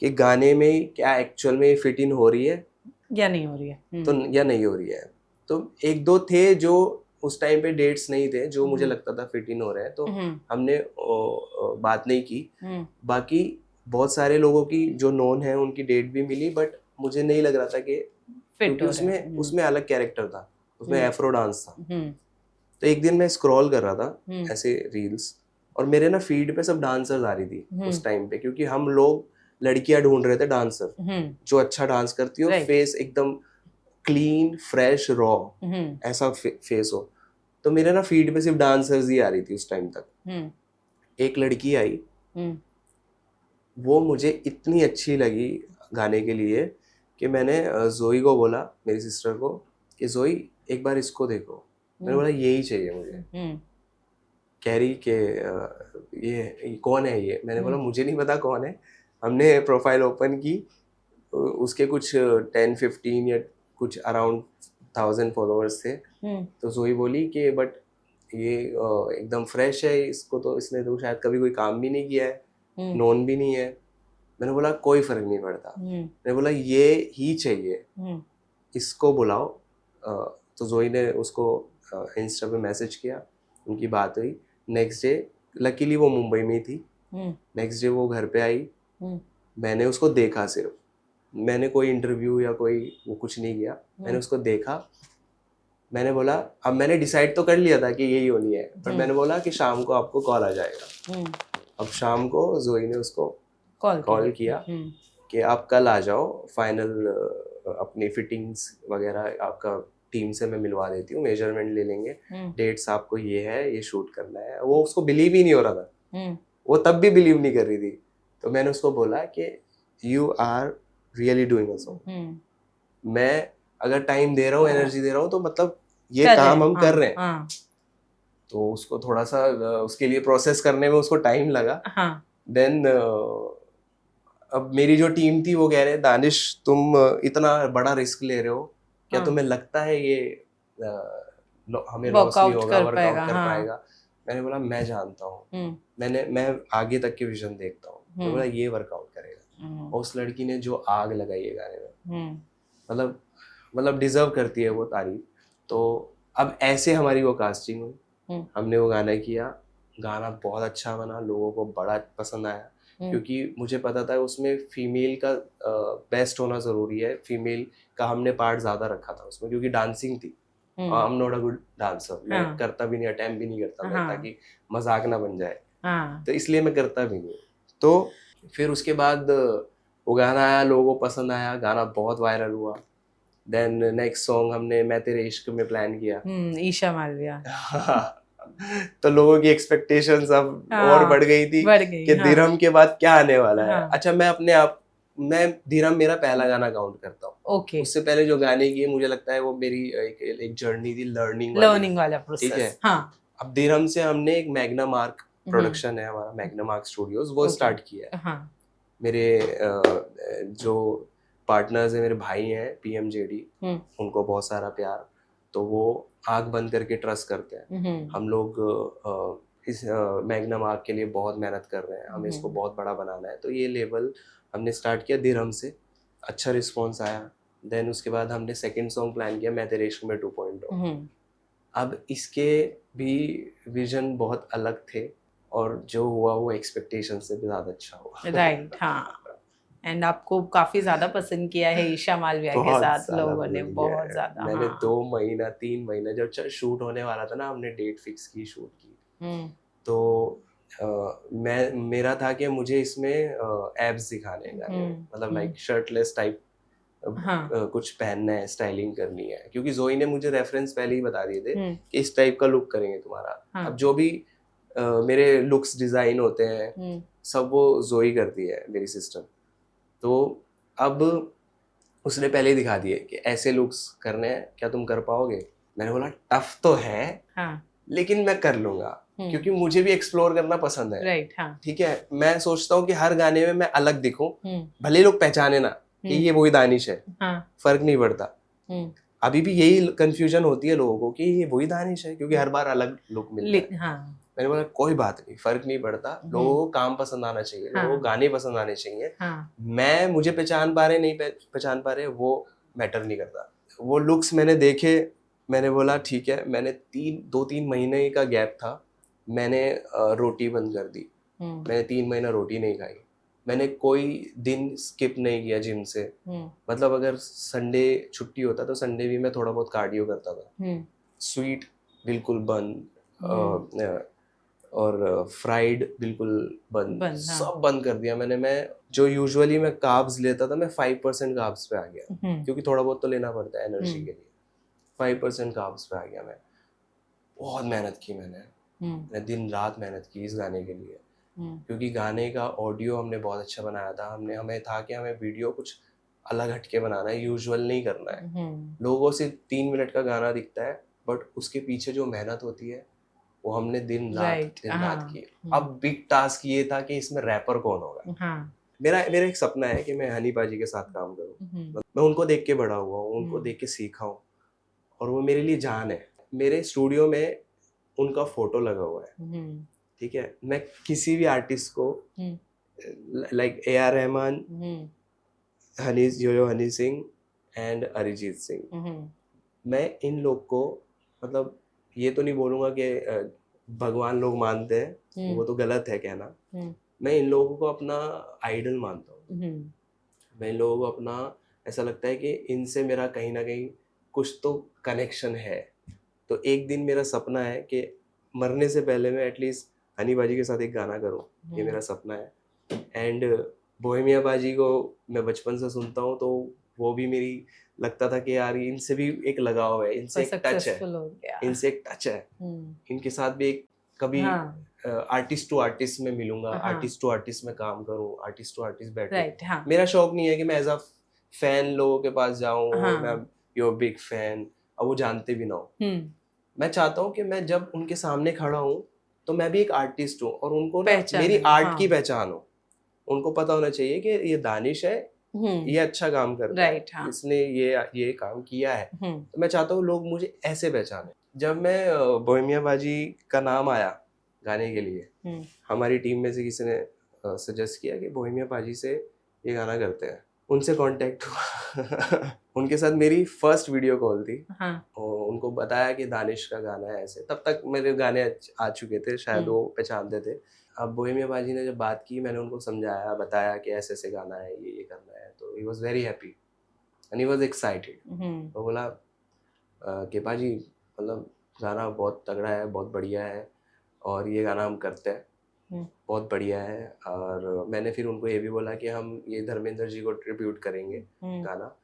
कि गाने में क्या एक्चुअल में फिट इन हो रही है या नहीं हो रही है, तो या नहीं हो रही है। तो 1-2 थे जो उस टाइम पे डेट्स नहीं थे जो मुझे लगता था फिट इन हो रहे हैं, तो हमने बात नहीं की। बाकी बहुत सारे लोगों की जो नोन है उनकी डेट भी मिली, बट मुझे नहीं लग रहा था कि क्योंकि उसमें अलग कैरेक्टर था, उसमें एफ्रो डांस था। तो एक दिन मैं स्क्रॉल कर रहा था ऐसे रील्स, और मेरे ना फीड पे सब डांसर्स आ रही थी उस टाइम पे, क्योंकि हम लोग लड़कियां ढूंढ रहे थे डांसर जो अच्छा डांस करती हो, फेस एकदम क्लीन फ्रेश रॉ ऐसा फेस हो। तो मेरे ना फीड पे सिर्फ डांसर्स ही आ रही थी उस टाइम तक। एक लड़की आई, वो मुझे इतनी अच्छी लगी गाने के लिए कि मैंने जोई को बोला, मेरी सिस्टर को, कि जोई एक बार इसको देखो। मैंने बोला यही चाहिए मुझे। कह रही कि ये कौन है ये? मैंने बोला मुझे नहीं पता कौन है। हमने प्रोफाइल ओपन की, उसके कुछ 10-15 या कुछ अराउंड 1000 फॉलोअर्स थे। तो जोई बोली कि बट ये एकदम फ्रेश है, इसको तो इसने तो शायद कभी कोई काम भी नहीं किया है, नोन भी नहीं है। मैंने बोला कोई फर्क नहीं पड़ता, मैंने बोला ये ही चाहिए, इसको बुलाओ। तो जोई ने उसको इंस्टा पे मैसेज किया, उनकी बात हुई। नेक्स्ट डे, लकीली वो मुंबई में थी, नेक्स्ट डे वो घर पे आई। मैंने उसको देखा, सिर्फ मैंने कोई इंटरव्यू या कोई वो कुछ नहीं किया, मैंने उसको देखा। मैंने बोला, अब मैंने डिसाइड तो कर लिया था कि यही होनी है, पर मैंने बोला कि शाम को आपको कॉल आ जाएगा। अब शाम को जोई ने उसको कॉल किया कि आप कल आ जाओ, फाइनल अपनी फिटिंग्स वगैरह आपका टीम से मैं मिलवा देती हूँ, मेजरमेंट ले लेंगे, डेट्स आपको ये है, ये शूट करना है। वो उसको बिलीव ही नहीं हो रहा था, वो तब भी बिलीव नहीं कर रही थी। तो मैंने उसको बोला कि you are really doing a song, मैं अगर टाइम दे रहा हूँ, एनर्जी दे रहा हूँ, तो मतलब ये काम हम कर रहे हैं। तो उसको थोड़ा सा उसके लिए प्रोसेस करने में उसको टाइम लगा। देन अब मेरी जो टीम थी वो कह रहे, दानिश तुम इतना बड़ा रिस्क ले रहे हो, क्या तुम्हें लगता है ये हमें लॉस नहीं होगा, वर्कआउट कर पाएगा? मैंने बोला मैं जानता हूँ, मैं आगे तक के विजन देखता हूँ। मैंने बोला ये वर्कआउट करेगा। और उस लड़की ने जो आग लगाई है गाने में, मतलब डिजर्व करती है वो तारीफ। तो अब ऐसे हमारी वो कास्टिंग हुई, हमने वो गाना किया, गाना बहुत अच्छा बना, लोगों को बड़ा पसंद आया। क्योंकि मुझे पता था उसमें फीमेल का बेस्ट होना ज़रूरी है, फीमेल का हमने पार्ट ज़्यादा रखा था उसमें, क्योंकि डांसिंग थी। I am not a good dancer, मैं करता भी नहीं, अटेम्प्ट भी नहीं करता मैं, ताकि मजाक ना बन जाए, तो इसलिए मैं करता भी नहीं। तो फिर उसके बाद वो गाना आया, लोगों को पसंद आया, गाना बहुत वायरल हुआ। देन नेक्स्ट सॉन्ग हमने मैं तेरे इश्क में प्लान किया, ईशा मालविया। तो लोगों की एक्सपेक्टेशंस अब और बढ़ गई थी कि धीरम के बाद क्या आने वाला है। अच्छा, मैं धीरम मेरा पहला गाना काउंट करता हूँ। उससे पहले जो गाने किए मुझे लगता है वो मेरी एक जर्नी थी, लर्निंग वाला प्रोसेस। ठीक है। अब धीरम से हमने एक मैग्ना मार्क प्रोडक्शन है हमारा, मैग्ना मार्क स्टूडियोज, वो स्टार्ट किया है। मेरे जो पार्टनर्स है, मेरे भाई हैं PMJD, उनको बहुत सारा प्यार, तो वो आंख बंद करके ट्रस्ट करते हैं। हम लोग इस मैग्ना मार्क के लिए बहुत मेहनत कर रहे हैं, हमें इसको बहुत बड़ा बनाना है। तो ये लेवल हमने स्टार्ट किया धीरम से, अच्छा रिस्पॉन्स आया। देन उसके बाद हमने सेकंड सॉन्ग प्लान किया मैं तेरे इश्क में 2.0। अब इसके भी विजन बहुत अलग थे, और जो हुआ वो एक्सपेक्टेशन से भी ज्यादा अच्छा हुआ। राइट, हाँ। एंड आपको काफी ज्यादा पसंद किया है ईशा मालविया के साथ लोगों ने, बहुत ज्यादा। मैंने 2 महीना 3 महीना जब शूट होने वाला था ना, हमने डेट फिक्स की शूट की, तो मेरा था कि मुझे इसमें एब्स दिखाने हैं, मतलब लाइक शर्टलेस टाइप कुछ पहनना है, स्टाइलिंग करनी है, क्योंकि जोई ने मुझे रेफरेंस पहले ही बता दिए थे कि इस टाइप का लुक करेंगे तुम्हारा। अब जो भी मेरे लुक्स डिजाइन होते हैं सब वो जोई करती है, मेरी सिस्टर। तो अब उसने पहले ही दिखा दिए कि ऐसे लुक्स करने हैं, क्या तुम कर पाओगे? मैंने बोला टफ तो है, लेकिन मैं कर लूंगा, क्योंकि मुझे भी एक्सप्लोर करना पसंद है। राइट, हाँ। ठीक है, मैं सोचता हूँ कि हर गाने में मैं अलग दिखूं, भले लोग पहचाने ना कि ये वही दानिश है, फर्क नहीं पड़ता। अभी भी यही कंफ्यूजन होती है लोगों को कि ये वही दानिश है, क्योंकि हर बार अलग लुक मिलता है। मैंने बोला कोई बात नहीं, फर्क नहीं पड़ता, लोगों को काम पसंद आना चाहिए, लोगों को गाने पसंद आने चाहिए। मैं मुझे पहचान पा रहे नहीं पहचान पा रहे वो मैटर नहीं करता। वो लुक्स मैंने देखे, मैंने बोला ठीक है। मैंने 2-3 महीने का गैप था, मैंने रोटी बंद कर दी। मैंने 3 महीना रोटी नहीं खाई, मैंने कोई दिन स्किप नहीं किया जिम से। मतलब अगर संडे छुट्टी होता तो संडे भी मैं थोड़ा बहुत कार्डियो करता था। स्वीट बिल्कुल बंद, और फ्राइड बिल्कुल बंद, सब बंद कर दिया मैंने। मैं जो यूजुअली मैं कार्ब्स लेता था, मैं 5% कार्ब्स पे आ गया, क्योंकि थोड़ा बहुत तो लेना पड़ता है एनर्जी के लिए। 5% कार्ब्स पे आ गया मैं। बहुत मेहनत की मैंने दिन रात मेहनत की इस गाने के लिए, क्योंकि गाने का ऑडियो हमने बहुत अच्छा बनाया था। हमें था कि हमें वीडियो कुछ अलग हटके बनाना है, यूजुअल नहीं करना है। लोगों से 3 मिनट का गाना दिखता है, बट उसके पीछे जो मेहनत होती है वो हमने दिन रात की। अब बिग टास्क ये था कि इसमें रैपर कौन होगा। मेरा एक सपना है कि मैं हनी पाजी के साथ काम करूं। मैं उनको देख के बड़ा हुआ हूँ, उनको देख के सीखा हूँ, और वो मेरे लिए जान है। मेरे स्टूडियो में उनका फोटो लगा हुआ है। ठीक है, मैं किसी भी आर्टिस्ट को like AR Rahman, Honey Singh and Arijit Singh, मैं इन लोग को, मतलब ये तो नहीं बोलूंगा कि भगवान लोग मानते हैं, वो तो गलत है कहना। मैं इन लोगों को अपना आइडल मानता हूँ। मैं इन लोगों को अपना, ऐसा लगता है कि इनसे मेरा कहीं ना कहीं कुछ तो कनेक्शन है। तो एक दिन मेरा सपना है कि मरने से पहले मैं एटलीस्ट हनी बाजी के साथ एक गाना करूँ, ये मेरा सपना है। एंड बोहेमिया बाजी को मैं बचपन से सुनता हूँ, तो वो भी मेरी लगता था कि यार इनसे भी एक लगाव है, इनसे एक टच है, इनसे एक टच है। इनके साथ भी एक कभी आर्टिस्ट टू आर्टिस्ट में मिलूंगा, आर्टिस्ट टू आर्टिस्ट में काम करूं, आर्टिस्ट टू आर्टिस्ट बैठूं। मेरा शौक नहीं है कि मैं एज अ फैन लोगों के पास जाऊं, मैं योर बिग फैन, अब वो जानते भी ना हो। मैं चाहता हूं कि मैं जब उनके सामने खड़ा हूं तो मैं भी एक आर्टिस्ट हूं, और उनको मेरी आर्ट की पहचान हो। उनको पता होना चाहिए कि ये दानिश है, ये अच्छा काम करता है, इसने ये काम किया है। तो मैं चाहता हूँ लोग मुझे ऐसे पहचाने। जब मैं बोहेमिया बाजी का नाम आया गाने के लिए, हमारी टीम में से किसी ने सजेस्ट किया कि बोहेमिया बाजी से ये गाना करते हैं। उनसे कांटेक्ट हुआ उनके साथ मेरी फर्स्ट वीडियो कॉल थी। हाँ। और उनको बताया कि दानिश का गाना है ऐसे, तब तक मेरे गाने आ चुके थे, शायद वो पहचानते थे। अब बोहेमिया बाजी ने जब बात की, मैंने उनको समझाया, बताया कि ऐसे ऐसे गाना है, ये करना है, तो he was very happy and he was excited. तो बोला कि बाजी मतलब गाना बहुत तगड़ा है, बहुत बढ़िया है, और ये गाना हम करते हैं, बहुत बढ़िया है। और मैंने फिर उनको ये भी बोला कि हम ये धर्मेंद्र जी को ट्रिब्यूट करेंगे गाना,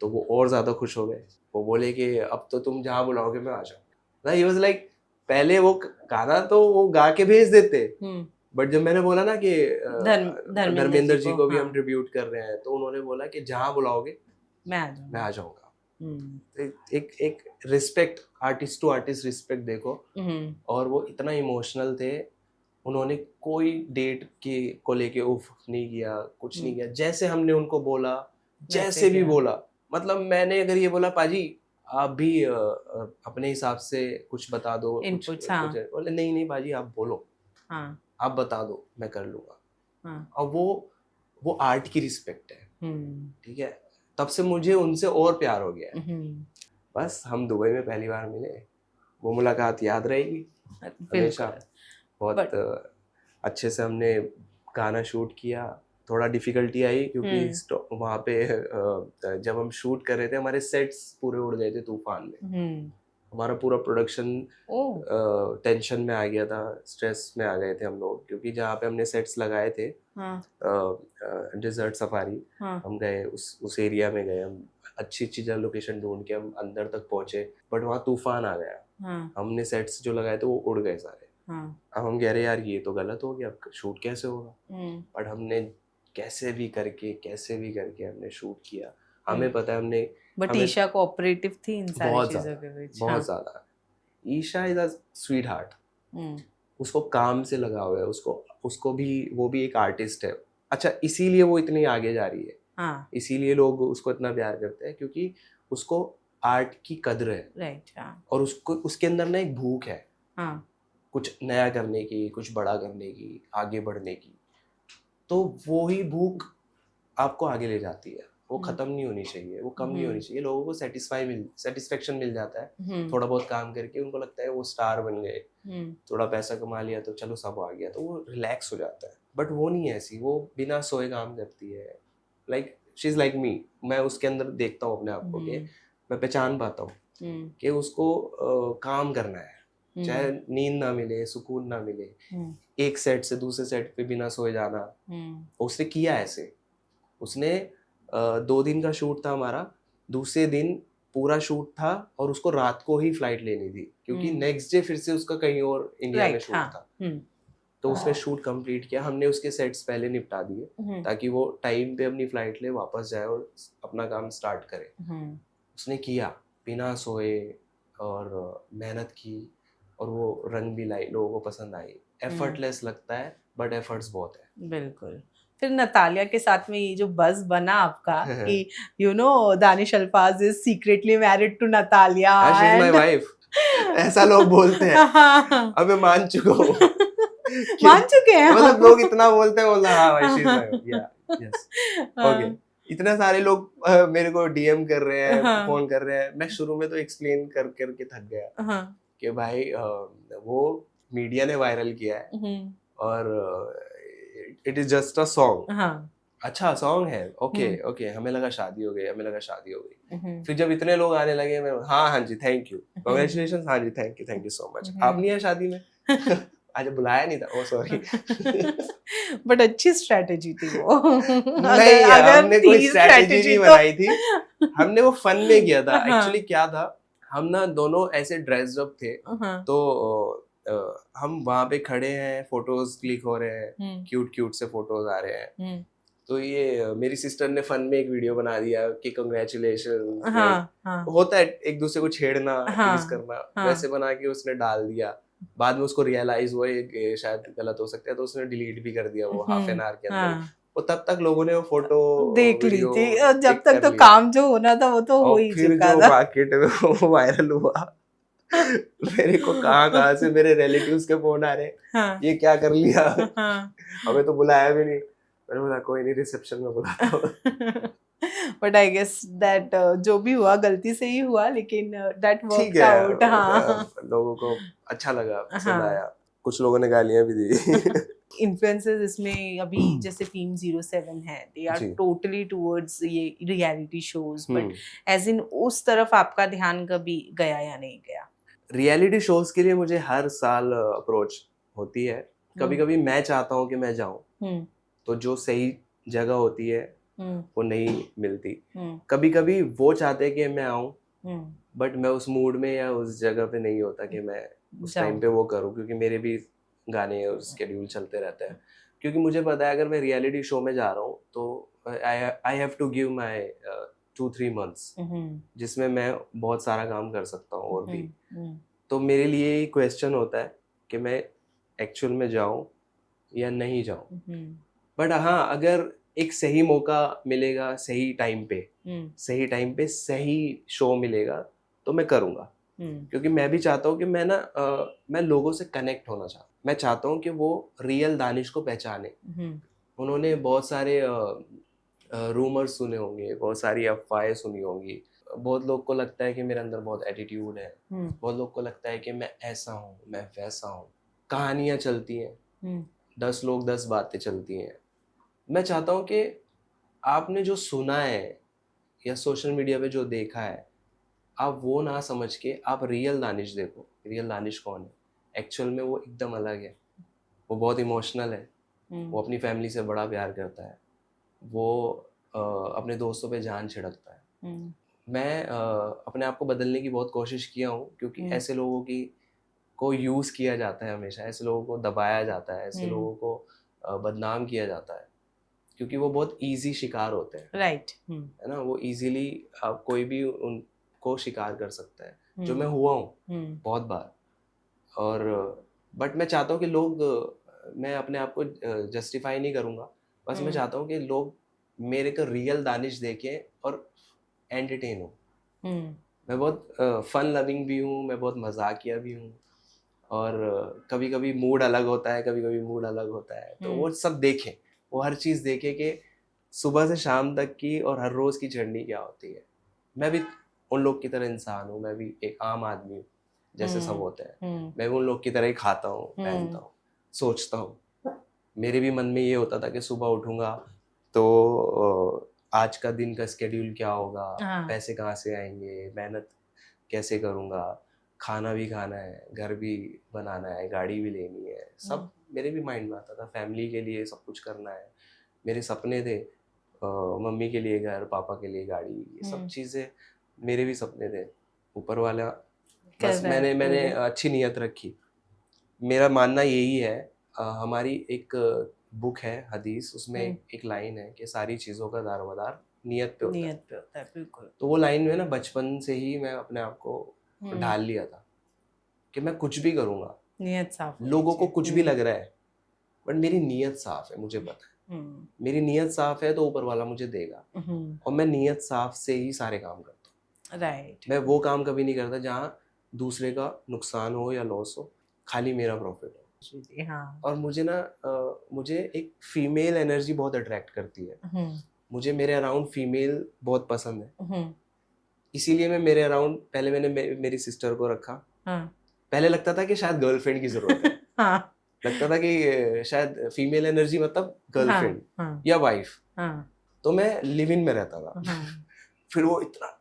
तो वो और ज़्यादा खुश हो गए। वो बोले कि अब तो तुम जहाँ बुलाओगे मैं आ जाऊँगा। ही वाज लाइक, पहले वो गाना तो वो गा के भेज देते, बट जब मैंने बोला ना कि धर्मेंद्र जी को भी हम ट्रिब्यूट कर रहे हैं, तो उन्होंने बोला कि जहाँ बुलाओगे मैं आ जाऊँगा। एक respect, artist to artist respect देखो। और वो इतना इमोशनल थे, उन्होंने कोई डेट को लेके उफ नहीं किया, कुछ नहीं किया, जैसे हमने उनको बोला, जैसे भी बोला। मतलब मैंने अगर ये बोला पाजी आप भी अपने हिसाब से कुछ बता दो, कुछ बोले नहीं पाजी आप बोलो, आप बता दो, मैं कर लूंगा। और वो आर्ट की रिस्पेक्ट है, ठीक है। तब से मुझे उनसे और प्यार हो गया है। बस हम दुबई में पहली बार मिले, वो मुलाकात याद रहेगी हमेशा। बहुत अच्छे से हमने गाना शूट किया। थोड़ा डिफिकल्टी आई क्योंकि वहाँ पे जब हम शूट कर रहे थे, हमारे सेट्स पूरे उड़ गए थे तूफान में। हमारा पूरा प्रोडक्शन टेंशन में आ गया था, स्ट्रेस में आ गए थे हम लोग, क्योंकि जहाँ पे हमने सेट्स लगाए थे डेजर्ट सफारी, हम गए उस एरिया में गए, हम अच्छी लोकेशन ढूंढ के हम अंदर तक पहुंचे, बट वहाँ तूफान आ गया। हमने सेट्स जो लगाए थे वो उड़ गए सारे। अब हम कह रहे यार ये तो गलत हो गया, अब शूट कैसे होगा। बट हमने कैसे भी करके हमने शूट किया। हमें पता है हमने, बट ईशा कोऑपरेटिव थी इन सारी चीजों के बीच, बहुत ज्यादा। Isha is a sweetheart, उसको काम से लगाव है, उसको भी, वो भी एक आर्टिस्ट है। अच्छा, इसीलिए वो इतनी आगे जा रही है, इसीलिए लोग उसको इतना प्यार करते हैं, क्योंकि उसको आर्ट की कद्र है, और उसको उसके अंदर ना एक भूख है कुछ नया करने की, कुछ बड़ा करने की, आगे बढ़ने की। तो वो ही भूख आपको आगे ले जाती है, वो खत्म नहीं होनी चाहिए, वो कम नहीं होनी चाहिए। लोगों को सेटिस्फेक्शन मिल जाता है थोड़ा बहुत काम करके, उनको लगता है वो स्टार बन गए, थोड़ा पैसा कमा लिया तो चलो सब आ गया, तो वो रिलैक्स हो जाता है। बट वो नहीं है ऐसी, वो बिना सोए काम करती है। Like she is like me, मैं उसके अंदर देखता हूँ अपने आप को, कि मैं पहचान पाता हूँ कि उसको काम करना है, चाहे नींद ना मिले, सुकून ना मिले, एक सेट से दूसरे सेट पे बिना सोए जाना। उसने किया ऐसे, उसने 2 दिन का शूट था हमारा, दूसरे दिन पूरा शूट था, और उसको रात को ही फ्लाइट लेनी थी, क्योंकि नेक्स्ट डे फिर से उसका कहीं और इंडिया में शूट था। तो उसने शूट कंप्लीट किया, हमने उसके सेट्स पहले निपटा दिए, ताकि वो टाइम पे अपनी फ्लाइट ले वापस जाए और अपना काम स्टार्ट करे। उसने किया बिना सोए और मेहनत की, और वो रंग भी लाई, लोगों को पसंद आई। एफर्टलेस लगता है, बट एफर्ट्स बहुत है। बिल्कुल। फिर नतालिया के साथ में ये जो बज़ बना आपका कि Danish Alfaz is secretly married to Natalia, she is my wife, ऐसा लोग बोलते हैं। अब मैं मान चुका हूँ मान चुके हैं, मतलब लोग इतना बोलते हैं, बोला हाँ भाई she is my wife, yes okay. इतने सारे लोग मेरे को डीएम कर रहे हैं, फोन कर रहे हैं। मैं शुरू में तो एक्सप्लेन करके थक गया कि भाई वो मीडिया ने वायरल किया है, और it is just a song. अच्छा सॉन्ग है, ओके हमें लगा शादी हो गई, फिर जब इतने लोग आने लगे, मैं हाँ जी थैंक यू, कांग्रेचुलेशंस, हाँ जी थैंक यू सो मच, आप नहीं है शादी में आज बुलाया नहीं था, ओ सॉरी। बट अच्छी स्ट्रेटेजी थी वो। नहीं हमने कोई स्ट्रेटेजी नहीं बनाई थी, हमने वो फन में किया था। एक्चुअली क्या था, हम ना दोनों ऐसे ड्रेस्ड अप थे, तो हम वहाँ पे खड़े हैं, फोटोज क्लिक हो रहे हैं, क्यूट से फोटोज आ रहे हैं। तो ये मेरी सिस्टर ने फन में एक वीडियो बना दिया कि कांग्रेचुलेशन, होता है एक दूसरे को छेड़ना, टीज करना, वैसे बना के उसने डाल दिया। बाद में उसको रियलाइज हुआ ये शायद गलत हो सकता है, तो उसने डिलीट भी कर दिया वो हाफ एन आवर के अंदर। वो तब तक लोगों ने वो फोटो देख ली थी, जब तक तो काम जो होना था वो तो हो ही चुका था। फिर जो मार्केट में वो वायरल हुआ, मेरे को कहाँ से मेरे रिलेटिव्स के फोन आ रहे, ये क्या कर लिया, हमें तो बुलाया भी नहीं। मैंने बोला कोई नहीं, रिसेप्शन में बुलाता हूँ। बट आई गेस दैट जो भी हुआ गलती से ही हुआ, लेकिन दैट ठीक वर्कड है, आउट। हाँ लोगों को अच्छा लगा, पसंद हाँ। आया, कुछ लोगों ने गालियां भी दी। इन्फ्लुएंसर्स इसमें अभी जैसे टीम 07 है, दे आर जी। टोटली टुवर्ड्स ये reality shows, but hmm. As in उस तरफ आपका ध्यान कभी गया या नहीं गया? रियलिटी शोज के लिए मुझे हर साल अप्रोच होती है। कभी कभी मैं चाहता हूँ कि मैं जाऊँ, तो जो सही जगह होती है वो नहीं मिलती। कभी कभी वो चाहते हैं कि मैं आऊँ, बट मैं उस मूड में या उस जगह पे नहीं होता कि मैं उस टाइम पे वो करूँ, क्योंकि मेरे भी गाने और स्केड्यूल चलते रहते हैं। क्योंकि मुझे पता है अगर मैं रियलिटी शो में जा रहा हूँ तो I have to give my 2-3 months, जिसमें मैं बहुत सारा काम कर सकता हूँ और भी। तो मेरे लिए क्वेश्चन होता है कि मैं एक्चुअल में जाऊँ या नहीं जाऊँ। बट हाँ, अगर एक सही मौका मिलेगा, सही टाइम पे सही शो मिलेगा तो मैं करूँगा। क्योंकि मैं भी चाहता हूँ कि मैं लोगों से कनेक्ट होना चाहता हूँ। मैं चाहता हूँ कि वो रियल दानिश को पहचाने। उन्होंने बहुत सारे रूमर्स सुने होंगे, बहुत सारी अफवाहें सुनी होंगी। बहुत लोग को लगता है कि मेरे अंदर बहुत एटीट्यूड है, बहुत लोग को लगता है कि मैं ऐसा हूँ, मैं वैसा हूँ। कहानियाँ चलती हैं, 10 लोग 10 बातें चलती हैं। मैं चाहता हूँ कि आपने जो सुना है या सोशल मीडिया पे जो देखा है, आप वो ना समझ के आप रियल दानिश देखो। रियल दानिश कौन है? एक्चुअल में वो एकदम अलग है। वो बहुत इमोशनल है, वो अपनी फैमिली से बड़ा प्यार करता है, वो अपने दोस्तों पे जान छिड़कता है। मैं अपने आप को बदलने की बहुत कोशिश किया हूँ, क्योंकि ऐसे लोगों को यूज़ किया जाता है हमेशा, ऐसे लोगों को दबाया जाता है, ऐसे लोगों को बदनाम किया जाता है, क्योंकि वो बहुत ईजी शिकार होते हैं। राइट। है ना, वो इजीली कोई भी उनको शिकार कर सकता है, जो मैं हुआ हूँ बहुत बार। और बट मैं चाहता हूँ कि लोग, मैं अपने आप को जस्टिफाई नहीं करूँगा, बस मैं चाहता हूँ कि लोग मेरे को रियल दानिश देखें और एंटरटेन हो। मैं बहुत फन लविंग भी हूँ, मैं बहुत मजाकिया भी हूँ, और कभी कभी मूड अलग होता है, कभी कभी मूड अलग होता है, तो वो सब देखें, वो हर चीज़ देखें कि सुबह से शाम तक की और हर रोज़ की जर्नी क्या होती है। मैं भी उन लोग की तरह इंसान हूँ, मैं भी एक आम आदमी हूँ जैसे सब होते हैं। मैं भी उन लोग की तरह ही खाता हूँ, पहनता हूँ, सोचता हूँ। मेरे भी मन में ये होता था कि सुबह उठूँगा तो आज का दिन का स्केड्यूल क्या होगा, पैसे कहाँ से आएंगे, मेहनत कैसे करूँगा, खाना भी खाना है, घर भी बनाना है, गाड़ी भी लेनी है, सब मेरे भी माइंड में आता था। फैमिली के लिए सब कुछ करना है, मेरे सपने थे, मम्मी के लिए घर, पापा के लिए गाड़ी, ये सब चीज़ें मेरे भी सपने थे। ऊपर वाला बस मैंने अच्छी नीयत रखी। मेरा मानना यही है, हमारी एक बुक है हदीस, उसमें एक लाइन है कि सारी चीज़ों का दारोमदार नियत पे होता है। बिल्कुल। तो वो लाइन में ना बचपन से ही मैं अपने आप को ढाल लिया था कि मैं कुछ भी करूँगा, नियत साफ, लोगों को कुछ भी लग रहा है, बट मेरी नीयत साफ है, मुझे पता है मेरी नीयत साफ है तो ऊपर वाला मुझे देगा। और मैं नीयत साफ से ही सारे काम करता हूँ। राइट। मैं वो काम कभी नहीं करता जहाँ दूसरे का नुकसान हो या लॉस हो, खाली मेरा प्रॉफिट हो। हाँ। और मुझे एक फीमेल एनर्जी बहुत अट्रैक्ट करती है। मुझे मेरे अराउंड फीमेल बहुत पसंद है, इसीलिए मैं मेरे अराउंड पहले मैंने मेरी सिस्टर को रखा। पहले लगता था कि शायद गर्लफ्रेंड की जरूरत है। लगता था कि शायद फीमेल एनर्जी मतलब गर्लफ्रेंड या वाइफ। तो मैं लिव इन में रहता था। फिर वो इतना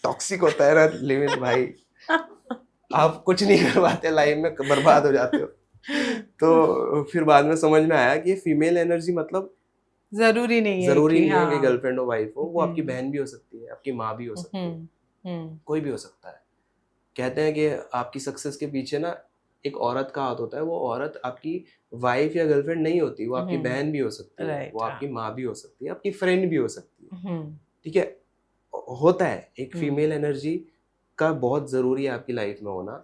टॉक्सिक होता है ना लिव इन, भाई आप कुछ नहीं कर पाते, लाइफ में बर्बाद हो जाते हो। तो फिर बाद में समझ में आया कि फीमेल एनर्जी मतलब जरूरी नहीं है कि गर्लफ्रेंड हो, वाइफ हो, वो आपकी बहन भी हो सकती है, आपकी माँ भी हो सकती है, कोई भी हो सकता है। कहते हैं कि आपकी सक्सेस के पीछे ना एक औरत का हाथ होता है, वो औरत आपकी वाइफ या गर्लफ्रेंड नहीं होती, वो आपकी बहन भी हो सकती है, वो आपकी माँ भी हो सकती है, आपकी फ्रेंड भी हो सकती है। ठीक है, होता है एक फीमेल एनर्जी का बहुत जरूरी है आपकी लाइफ में होना।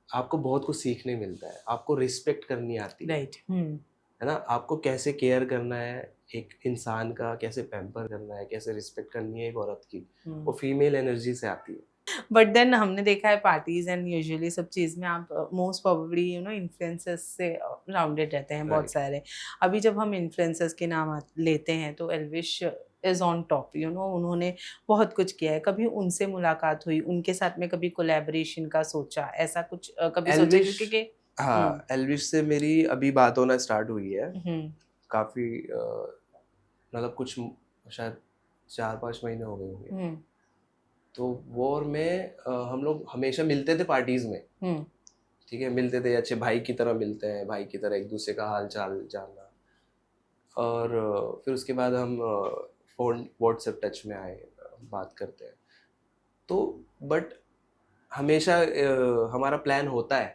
आपको बहुत कुछ सीखने मिलता है, आपको रिस्पेक्ट करनी आती है, है ना, आपको कैसे केयर करना है एक इंसान का, कैसे पैम्पर करना है, कैसे रिस्पेक्ट करनी है एक औरत की, वो फीमेल एनर्जी से आती है। बट देन हमने देखा है पार्टीज एंड यूजुअली सब चीज में आप मोस्ट प्रोबेबली इन्फ्लुएंसर्स से राउंडेड रहते हैं बहुत सारे। अभी जब हम इन्फ्लुएंसर्स के नाम लेते हैं तो Elvish is on top, you know, उन्होंने बहुत कुछ किया है। कभी उनसे मुलाकात हुई, उनके साथ में कभी कोलैबोरेशन का सोचा, ऐसा कुछ कभी सोचा? एल्विश, क्योंकि हाँ, एल्विश से मेरी अभी बात होना स्टार्ट हुई है काफी, मतलब कुछ शायद 4-5 महीने हो गए होंगे। तो वो और मैं हम लोग हमेशा मिलते थे पार्टीज में, ठीक है, मिलते थे, अच्छे भाई की तरह मिलते हैं, भाई की तरह एक दूसरे का हाल चाल जानना। और फिर उसके बाद हम फ़ोन व्हाट्सएप टच में आए, बात करते हैं। तो बट हमेशा हमारा प्लान होता है,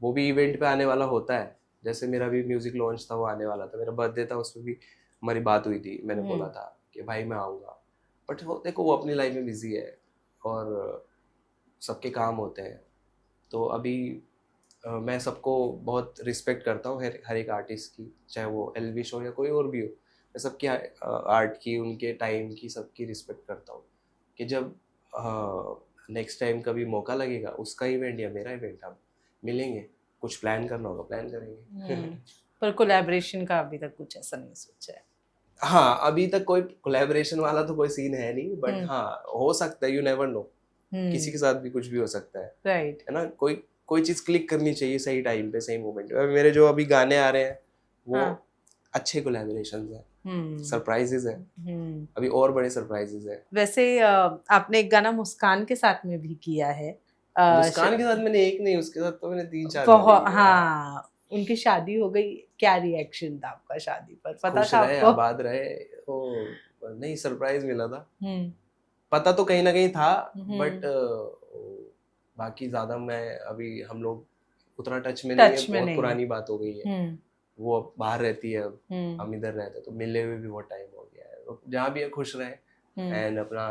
वो भी इवेंट पे आने वाला होता है। जैसे मेरा भी म्यूज़िक लॉन्च था, वो आने वाला था, मेरा बर्थडे था, उसमें भी हमारी बात हुई थी, मैंने बोला था कि भाई मैं आऊँगा। बट वो देखो, वो अपनी लाइफ में बिजी है और सबके काम होते हैं। तो अभी मैं सबको बहुत रिस्पेक्ट करता हूँ, हर एक आर्टिस्ट की, चाहे वो एल्विश हो या कोई और भी हो। मैं सबकी आर्ट की, उनके टाइम की, सबकी रिस्पेक्ट करता हूँ कि जब नेक्स्ट टाइम कभी मौका लगेगा, उसका इवेंट या मेरा इवेंट, हम मिलेंगे, कुछ प्लान करना होगा प्लान करेंगे। पर कोलैबोरेशन का अभी तक कुछ ऐसा नहीं सोचा है? हाँ, अभी तक कोई कोलैबोरेशन वाला तो कोई सीन है नहीं, बट हाँ, हो सकता है, यू नेवर नो, किसी के साथ भी कुछ भी हो सकता है, राइट, है ना। कोई चीज क्लिक करनी चाहिए सही टाइम पे, सही मोमेंट पे। मेरे जो अभी गाने आ रहे हैं वो अच्छे कोलैबोरेशंस हैं, सरप्राइजेस हैं, अभी और बड़े सरप्राइजेस हैं। वैसे आपने एक गाना मुस्कान के साथ में भी किया है। मुस्कान के साथ मैंने एक नहीं, उसके साथ तो मैंने 3-4 बहुत, गाने किए। हाँ, उनकी शादी हो गई, क्या रिएक्शन था आपका शादी पर? पता खुश था रहे, आपको? आबाद रहे। ओ, नहीं, सरप्राइज मिला था। पता तो कहीं ना कहीं था, बट बाकी ज्यादा मैं, अभी हम लोग उतना टच में नहीं है, बहुत पुरानी बात हो गई है। वो अब बाहर रहती है, अब हम इधर रहते हैं, तो मिले हुए भी बहुत टाइम हो गया है। तो जहाँ भी है खुश रहे, एंड अपना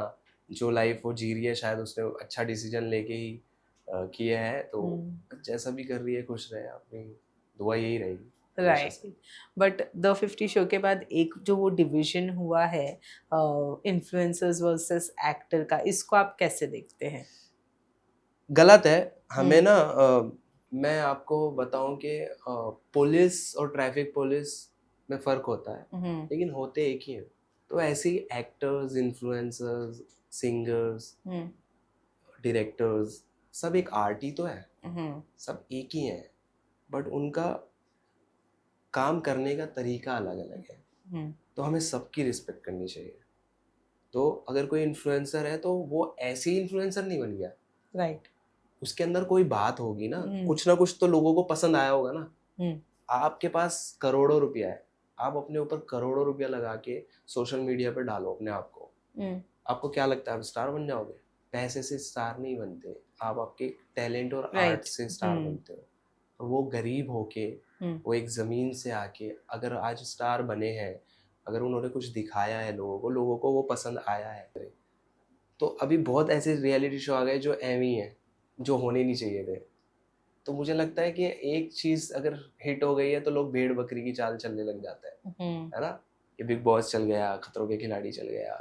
जो लाइफ वो जी रही है, शायद उसने अच्छा डिसीजन लेके ही किया है, तो जैसा भी कर रही है खुश रहे, अपनी दुआ यही रहेगी। राइट, बट द 50 शो के बाद एक जो वो डिवीजन हुआ है इन्फ्लुएंसर्स वर्सेस एक्टर का, इसको आप कैसे देखते हैं? गलत है। हमें ना मैं आपको बताऊं कि पुलिस और ट्रैफिक पुलिस में फ़र्क होता है, लेकिन होते एक ही हैं। तो ऐसे ही एक्टर्स, इन्फ्लुएंसर्स, सिंगर्स, डायरेक्टर्स, सब एक आर्ट ही तो है, सब एक ही हैं, बट उनका काम करने का तरीका अलग अलग है। तो हमें सबकी रिस्पेक्ट करनी चाहिए। तो अगर कोई इन्फ्लुएंसर है तो वो ऐसे ही इन्फ्लुएंसर नहीं बन गया, राइट, उसके अंदर कोई बात होगी ना, कुछ ना कुछ तो लोगों को पसंद आया होगा ना। आपके पास करोड़ों रुपया है, आप अपने ऊपर करोड़ों रुपया लगा के सोशल मीडिया पे डालो अपने आप को, आपको क्या लगता है आप स्टार बन जाओगे? पैसे से स्टार नहीं बनते, आप आपके टैलेंट और आर्ट से स्टार बनते हो। और वो गरीब होके, वो एक जमीन से आके अगर आज स्टार बने हैं, अगर उन्होंने कुछ दिखाया है लोगों को वो पसंद आया है, तो अभी बहुत ऐसे रियलिटी शो आ गए जो एवं ही है, जो होने नहीं चाहिए थे। तो मुझे लगता है कि एक चीज अगर हिट हो गई है तो लोग भेड़ बकरी की चाल चलने लग जाते हैं, है ना। ये बिग बॉस चल गया, खतरों के खिलाड़ी चल गया,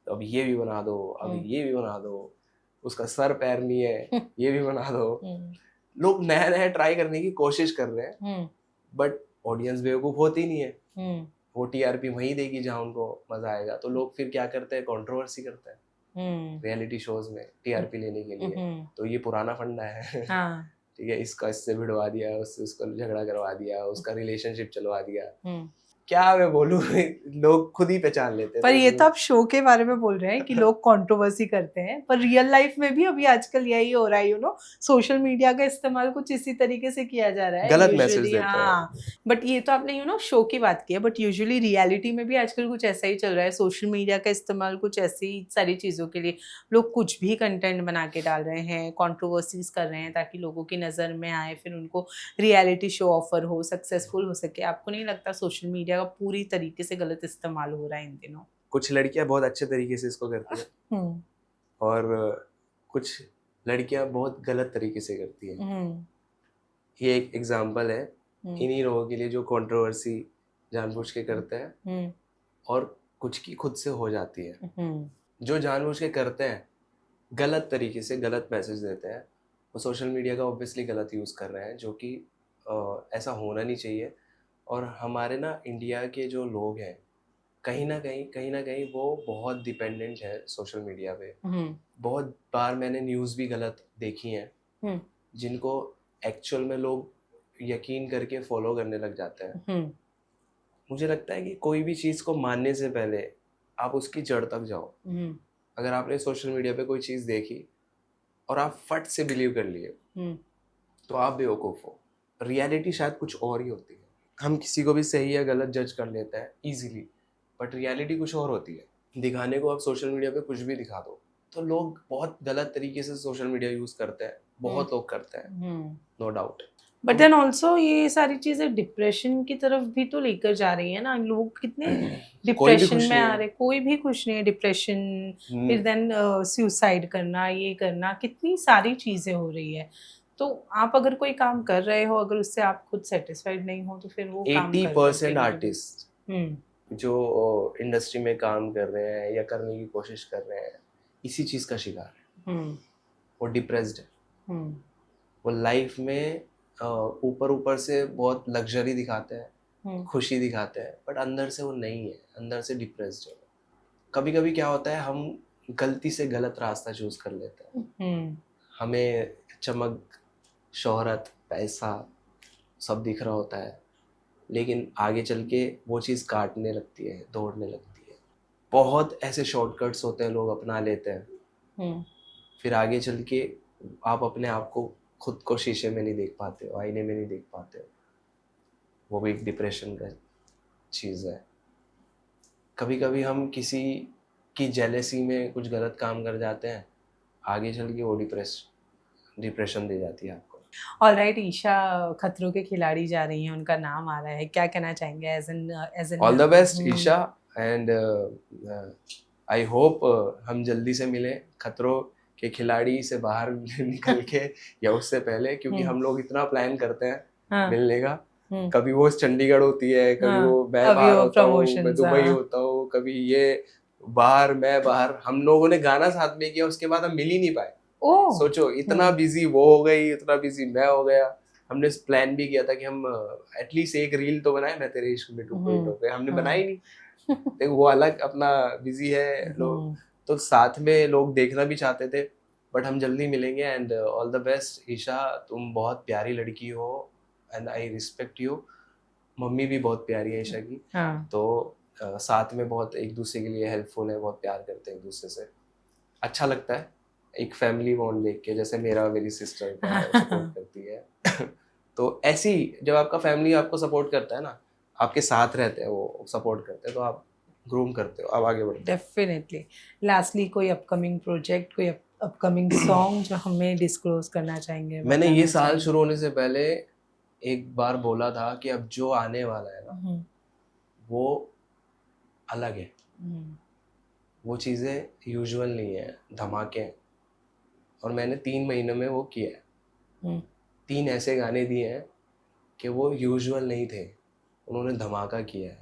तो अब ये भी बना दो, अब ये भी बना दो, उसका सर पैर नहीं है ये भी बना दो। लोग नया नया ट्राई करने की कोशिश कर रहे हैं, बट ऑडियंस बेवकूफ होती नहीं है, वो टीआरपी वहीं देगी जहाँ उनको मजा आएगा। तो लोग फिर क्या करते हैं, कंट्रोवर्सी करते हैं रियलिटी शोज में टीआरपी लेने के लिए। तो ये पुराना फंडा है। ठीक है, इसका इससे भिड़वा दिया, उससे उसको झगड़ा करवा दिया, उसका रिलेशनशिप चलवा दिया। क्या मैं बोलूं, लोग खुद ही पहचान लेते हैं। पर ये तो आप शो के बारे में बोल रहे हैं कि लोग कंट्रोवर्सी करते हैं, पर रियल लाइफ में भी अभी आजकल यही हो रहा है, यू नो, सोशल मीडिया का इस्तेमाल कुछ इसी तरीके से किया जा रहा है, गलत मैसेज देते हैं। बट ये तो आपने यू नो शो की बात की है, बट यूजुअली रियलिटी में भी आजकल कुछ ऐसा ही चल रहा है। सोशल मीडिया का इस्तेमाल कुछ ऐसी सारी चीज़ों के लिए, लोग कुछ भी कंटेंट बना के डाल रहे हैं, कंट्रोवर्सीज कर रहे हैं ताकि लोगों की नज़र में आए, फिर उनको रियलिटी शो ऑफर हो, सक्सेसफुल हो सके। आपको नहीं लगता सोशल मीडिया का पूरी तरीके से गलत इस्तेमाल हो रहा है इन दिनों? कुछ लड़कियां बहुत अच्छे तरीके से इसको करती हैं और कुछ लड़कियां बहुत गलत तरीके से करती हैं। ये एक एग्जाम्पल है इन्हीं लोगों के लिए जो कंट्रोवर्सी जानबूझ के करते हैं और कुछ की खुद से हो जाती है। जो जानबूझ के करते हैं, गलत तरीके से गलत मैसेज देते हैं, वो सोशल मीडिया का ऑब्वियसली गलत यूज़ कर रहे हैं, जो कि ऐसा होना नहीं चाहिए। और हमारे ना इंडिया के जो लोग हैं कहीं ना कहीं वो बहुत डिपेंडेंट है सोशल मीडिया पे। बहुत बार मैंने न्यूज़ भी गलत देखी हैं जिनको एक्चुअल में लोग यकीन करके फॉलो करने लग जाते हैं। मुझे लगता है कि कोई भी चीज़ को मानने से पहले आप उसकी जड़ तक जाओ। अगर आपने सोशल मीडिया पे कोई चीज़ देखी और आप फट से बिलीव कर लिए तो आप बेवकूफ़ हो। रियलिटी शायद कुछ और ही होती है। हम किसी को भी सही या गलत जज कर लेते हैं इजीली, बट रियलिटी कुछ और होती है। दिखाने को आप सोशल मीडिया पे कुछ भी दिखा दो, तो लोग बहुत गलत तरीके से सोशल मीडिया यूज़ करते हैं, बहुत लोग करते हैं, no doubt. But then also ये सारी चीजें डिप्रेशन की तरफ भी तो लेकर जा रही है ना, लोग कितने डिप्रेशन में आ रहे, कोई भी खुश नहीं है। डिप्रेशन, फिर देन सुसाइड करना, ये करना, कितनी सारी चीजें हो रही है। तो आप अगर कोई काम कर रहे हो, अगर उससे आप खुद सेटिस्फाइड नहीं हो तो फिर वो काम 80% आर्टिस्ट जो इंडस्ट्री में काम कर रहे हैं या करने की कोशिश कर रहे हैं इसी चीज का शिकार है। वो डिप्रेस्ड है। वो लाइफ में ऊपर से बहुत लग्जरी दिखाते हैं, खुशी दिखाते हैं, बट अंदर से वो नहीं है, अंदर से डिप्रेस्ड है। कभी कभी क्या होता है, हम गलती से गलत रास्ता चूज कर लेते हैं। हमें चमक, शोहरत, पैसा सब दिख रहा होता है, लेकिन आगे चल के वो चीज़ काटने लगती है, दौड़ने लगती है। बहुत ऐसे शॉर्टकट्स होते हैं, लोग अपना लेते हैं, फिर आगे चल के आप अपने आप को खुद को शीशे में नहीं देख पाते हो, आईने में नहीं देख पाते हो। वो भी एक डिप्रेशन का चीज़ है। कभी कभी हम किसी की जेलेसी में कुछ गलत काम कर जाते हैं, आगे चल के वो डिप्रेशन दे जाती है आपको। ऑलराइट, ईशा खतरों के खिलाड़ी जा रही हैं, उनका नाम आ रहा है, क्या कहना चाहेंगे as an all the best Isha, and I hope हम जल्दी से मिलें खतरों के खिलाड़ी से बाहर निकल के या उससे पहले, क्योंकि हम लोग इतना प्लान करते हैं मिलने का। कभी वो चंडीगढ़ होती है, कभी वो मैं बाहर होता हूँ, मैं दुबई होता हूँ, कभी ये बाहर मैं बाहर। हम लोगों ने गाना साथ में किया, उसके बाद हम मिल ही नहीं पाए। सोचो, इतना बिजी वो हो गई, इतना बिजी मैं हो गया। हमने प्लान भी किया था कि हम एटलीस्ट एक रील तो बनाए, मैं तेरे इश्क में 2.0 पे, हमने बनाई नहीं। देखो वो अलग अपना बिजी है लोग, तो साथ में लोग देखना भी चाहते थे, बट हम जल्दी मिलेंगे। And all the best Isha, तुम बहुत प्यारी लड़की हो and I respect you. Mummy भी बहुत प्यारी है ईशा की। तो साथ में बहुत एक दूसरे के लिए हेल्पफुल है, बहुत प्यार करते हैं एक दूसरे से। अच्छा लगता है एक फैमिली बॉन्ड देख के, जैसे मेरा मेरी सिस्टर का सपोर्ट करती है। तो ऐसी जब आपका फैमिली आपको सपोर्ट करता है ना, आपके साथ रहते हैं, वो सपोर्ट करते हैं, तो आप ग्रूम करते हो, आप आगे बढ़ते हो। डेफिनेटली। लास्टली कोई अपकमिंग प्रोजेक्ट, कोई अपकमिंग सॉन्ग जो हमें डिस्क्लोज करना चाहेंगे? मैंने ये साल शुरू होने से पहले एक बार बोला था कि अब जो आने वाला है ना वो अलग है। वो चीज़ें यूजुअल नहीं है, धमाके हैं। और मैंने 3 महीनों में वो किया है। 3 ऐसे गाने दिए हैं कि वो यूजुअल नहीं थे, उन्होंने धमाका किया है।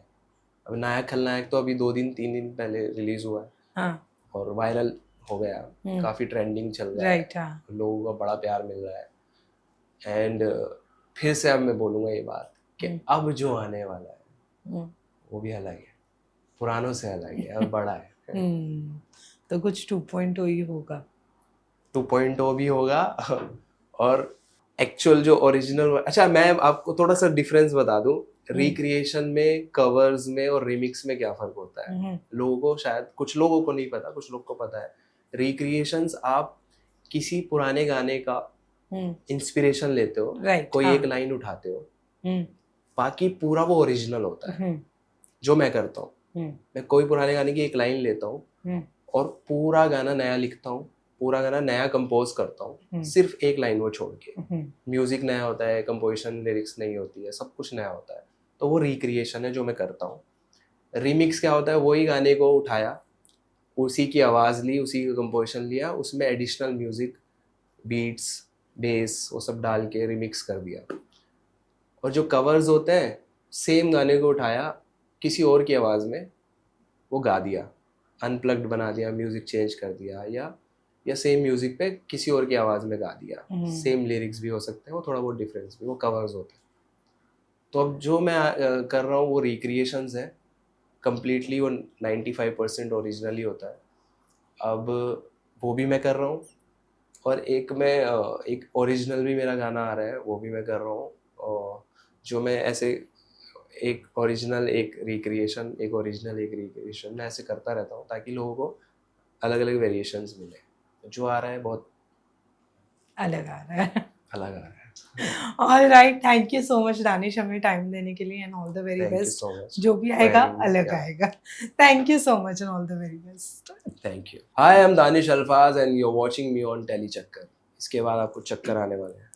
अब नायक खलनायक तो अभी 2-3 दिन पहले रिलीज हुआ है और वायरल हो गया, काफ़ी ट्रेंडिंग चल रहा है, लोगों का बड़ा प्यार मिल रहा है। एंड फिर से अब मैं बोलूँगा ये बात कि अब जो आने वाला है वो भी अलग है, पुरानों से अलग है और बड़ा है। तो कुछ 2.0 ही होगा। 2.0 भी होगा और एक्चुअल जो ओरिजिनल। अच्छा, मैं आपको थोड़ा सा डिफरेंस बता दूं, रिक्रिएशन में, कवर्स में और रिमिक्स में क्या फर्क होता है। लोगों को शायद, कुछ लोगों को नहीं पता, कुछ लोग को पता है। रिक्रिएशंस आप किसी पुराने गाने का इंस्पिरेशन लेते हो, कोई एक लाइन उठाते हो, बाकी पूरा वो ओरिजिनल होता है। जो मैं करता हूँ, मैं कोई पुराने गाने की एक लाइन लेता हूँ और पूरा गाना नया लिखता हूँ, पूरा गाना नया कंपोज करता हूँ, सिर्फ एक लाइन वो छोड़ के। म्यूजिक नया होता है, कंपोजिशन, लिरिक्स नहीं होती है, सब कुछ नया होता है। तो वो रिक्रिएशन है जो मैं करता हूँ। रिमिक्स क्या होता है, वही गाने को उठाया, उसी की आवाज़ ली, उसी का कंपोजिशन लिया, उसमें एडिशनल म्यूजिक, बीट्स, बेस, वो सब डाल के रिमिक्स कर दिया। और जो कवर्स होते हैं, सेम गाने को उठाया, किसी और की आवाज़ में वो गा दिया, अनप्लग्ड बना दिया, म्यूजिक चेंज कर दिया, या सेम म्यूजिक पे किसी और की आवाज़ में गा दिया। सेम लिरिक्स भी हो सकते हैं, वो थोड़ा बहुत डिफरेंस भी, वो कवर्स होते हैं। तो अब जो मैं कर रहा हूँ वो रिक्रिएशंस है कम्प्लीटली, वो 95% ओरिजिनल ही होता है। अब वो भी मैं कर रहा हूँ, और एक ओरिजिनल भी मेरा गाना आ रहा है, वो भी मैं कर रहा हूँ। और जो मैं ऐसे एक ओरिजिनल एक रिक्रिएशन, एक ओरिजिनल एक रिक्रिएशन, मैं ऐसे करता रहता हूँ ताकि लोगों को अलग अलग वेरिएशंस मिले। जो आ रहा है बहुत अलग आ रहा है। अलग आ रहा है। All right, thank you so much Danish हमें टाइम देने के लिए, and all the very thank you best. So much. जो भी आएगा अलग आएगा। Thank you so much and all the very best. Thank you. Hi, I am Danish Alfaz and you are watching me on Tele Chakkar. इसके बाद आपको चक्कर आने वाले हैं।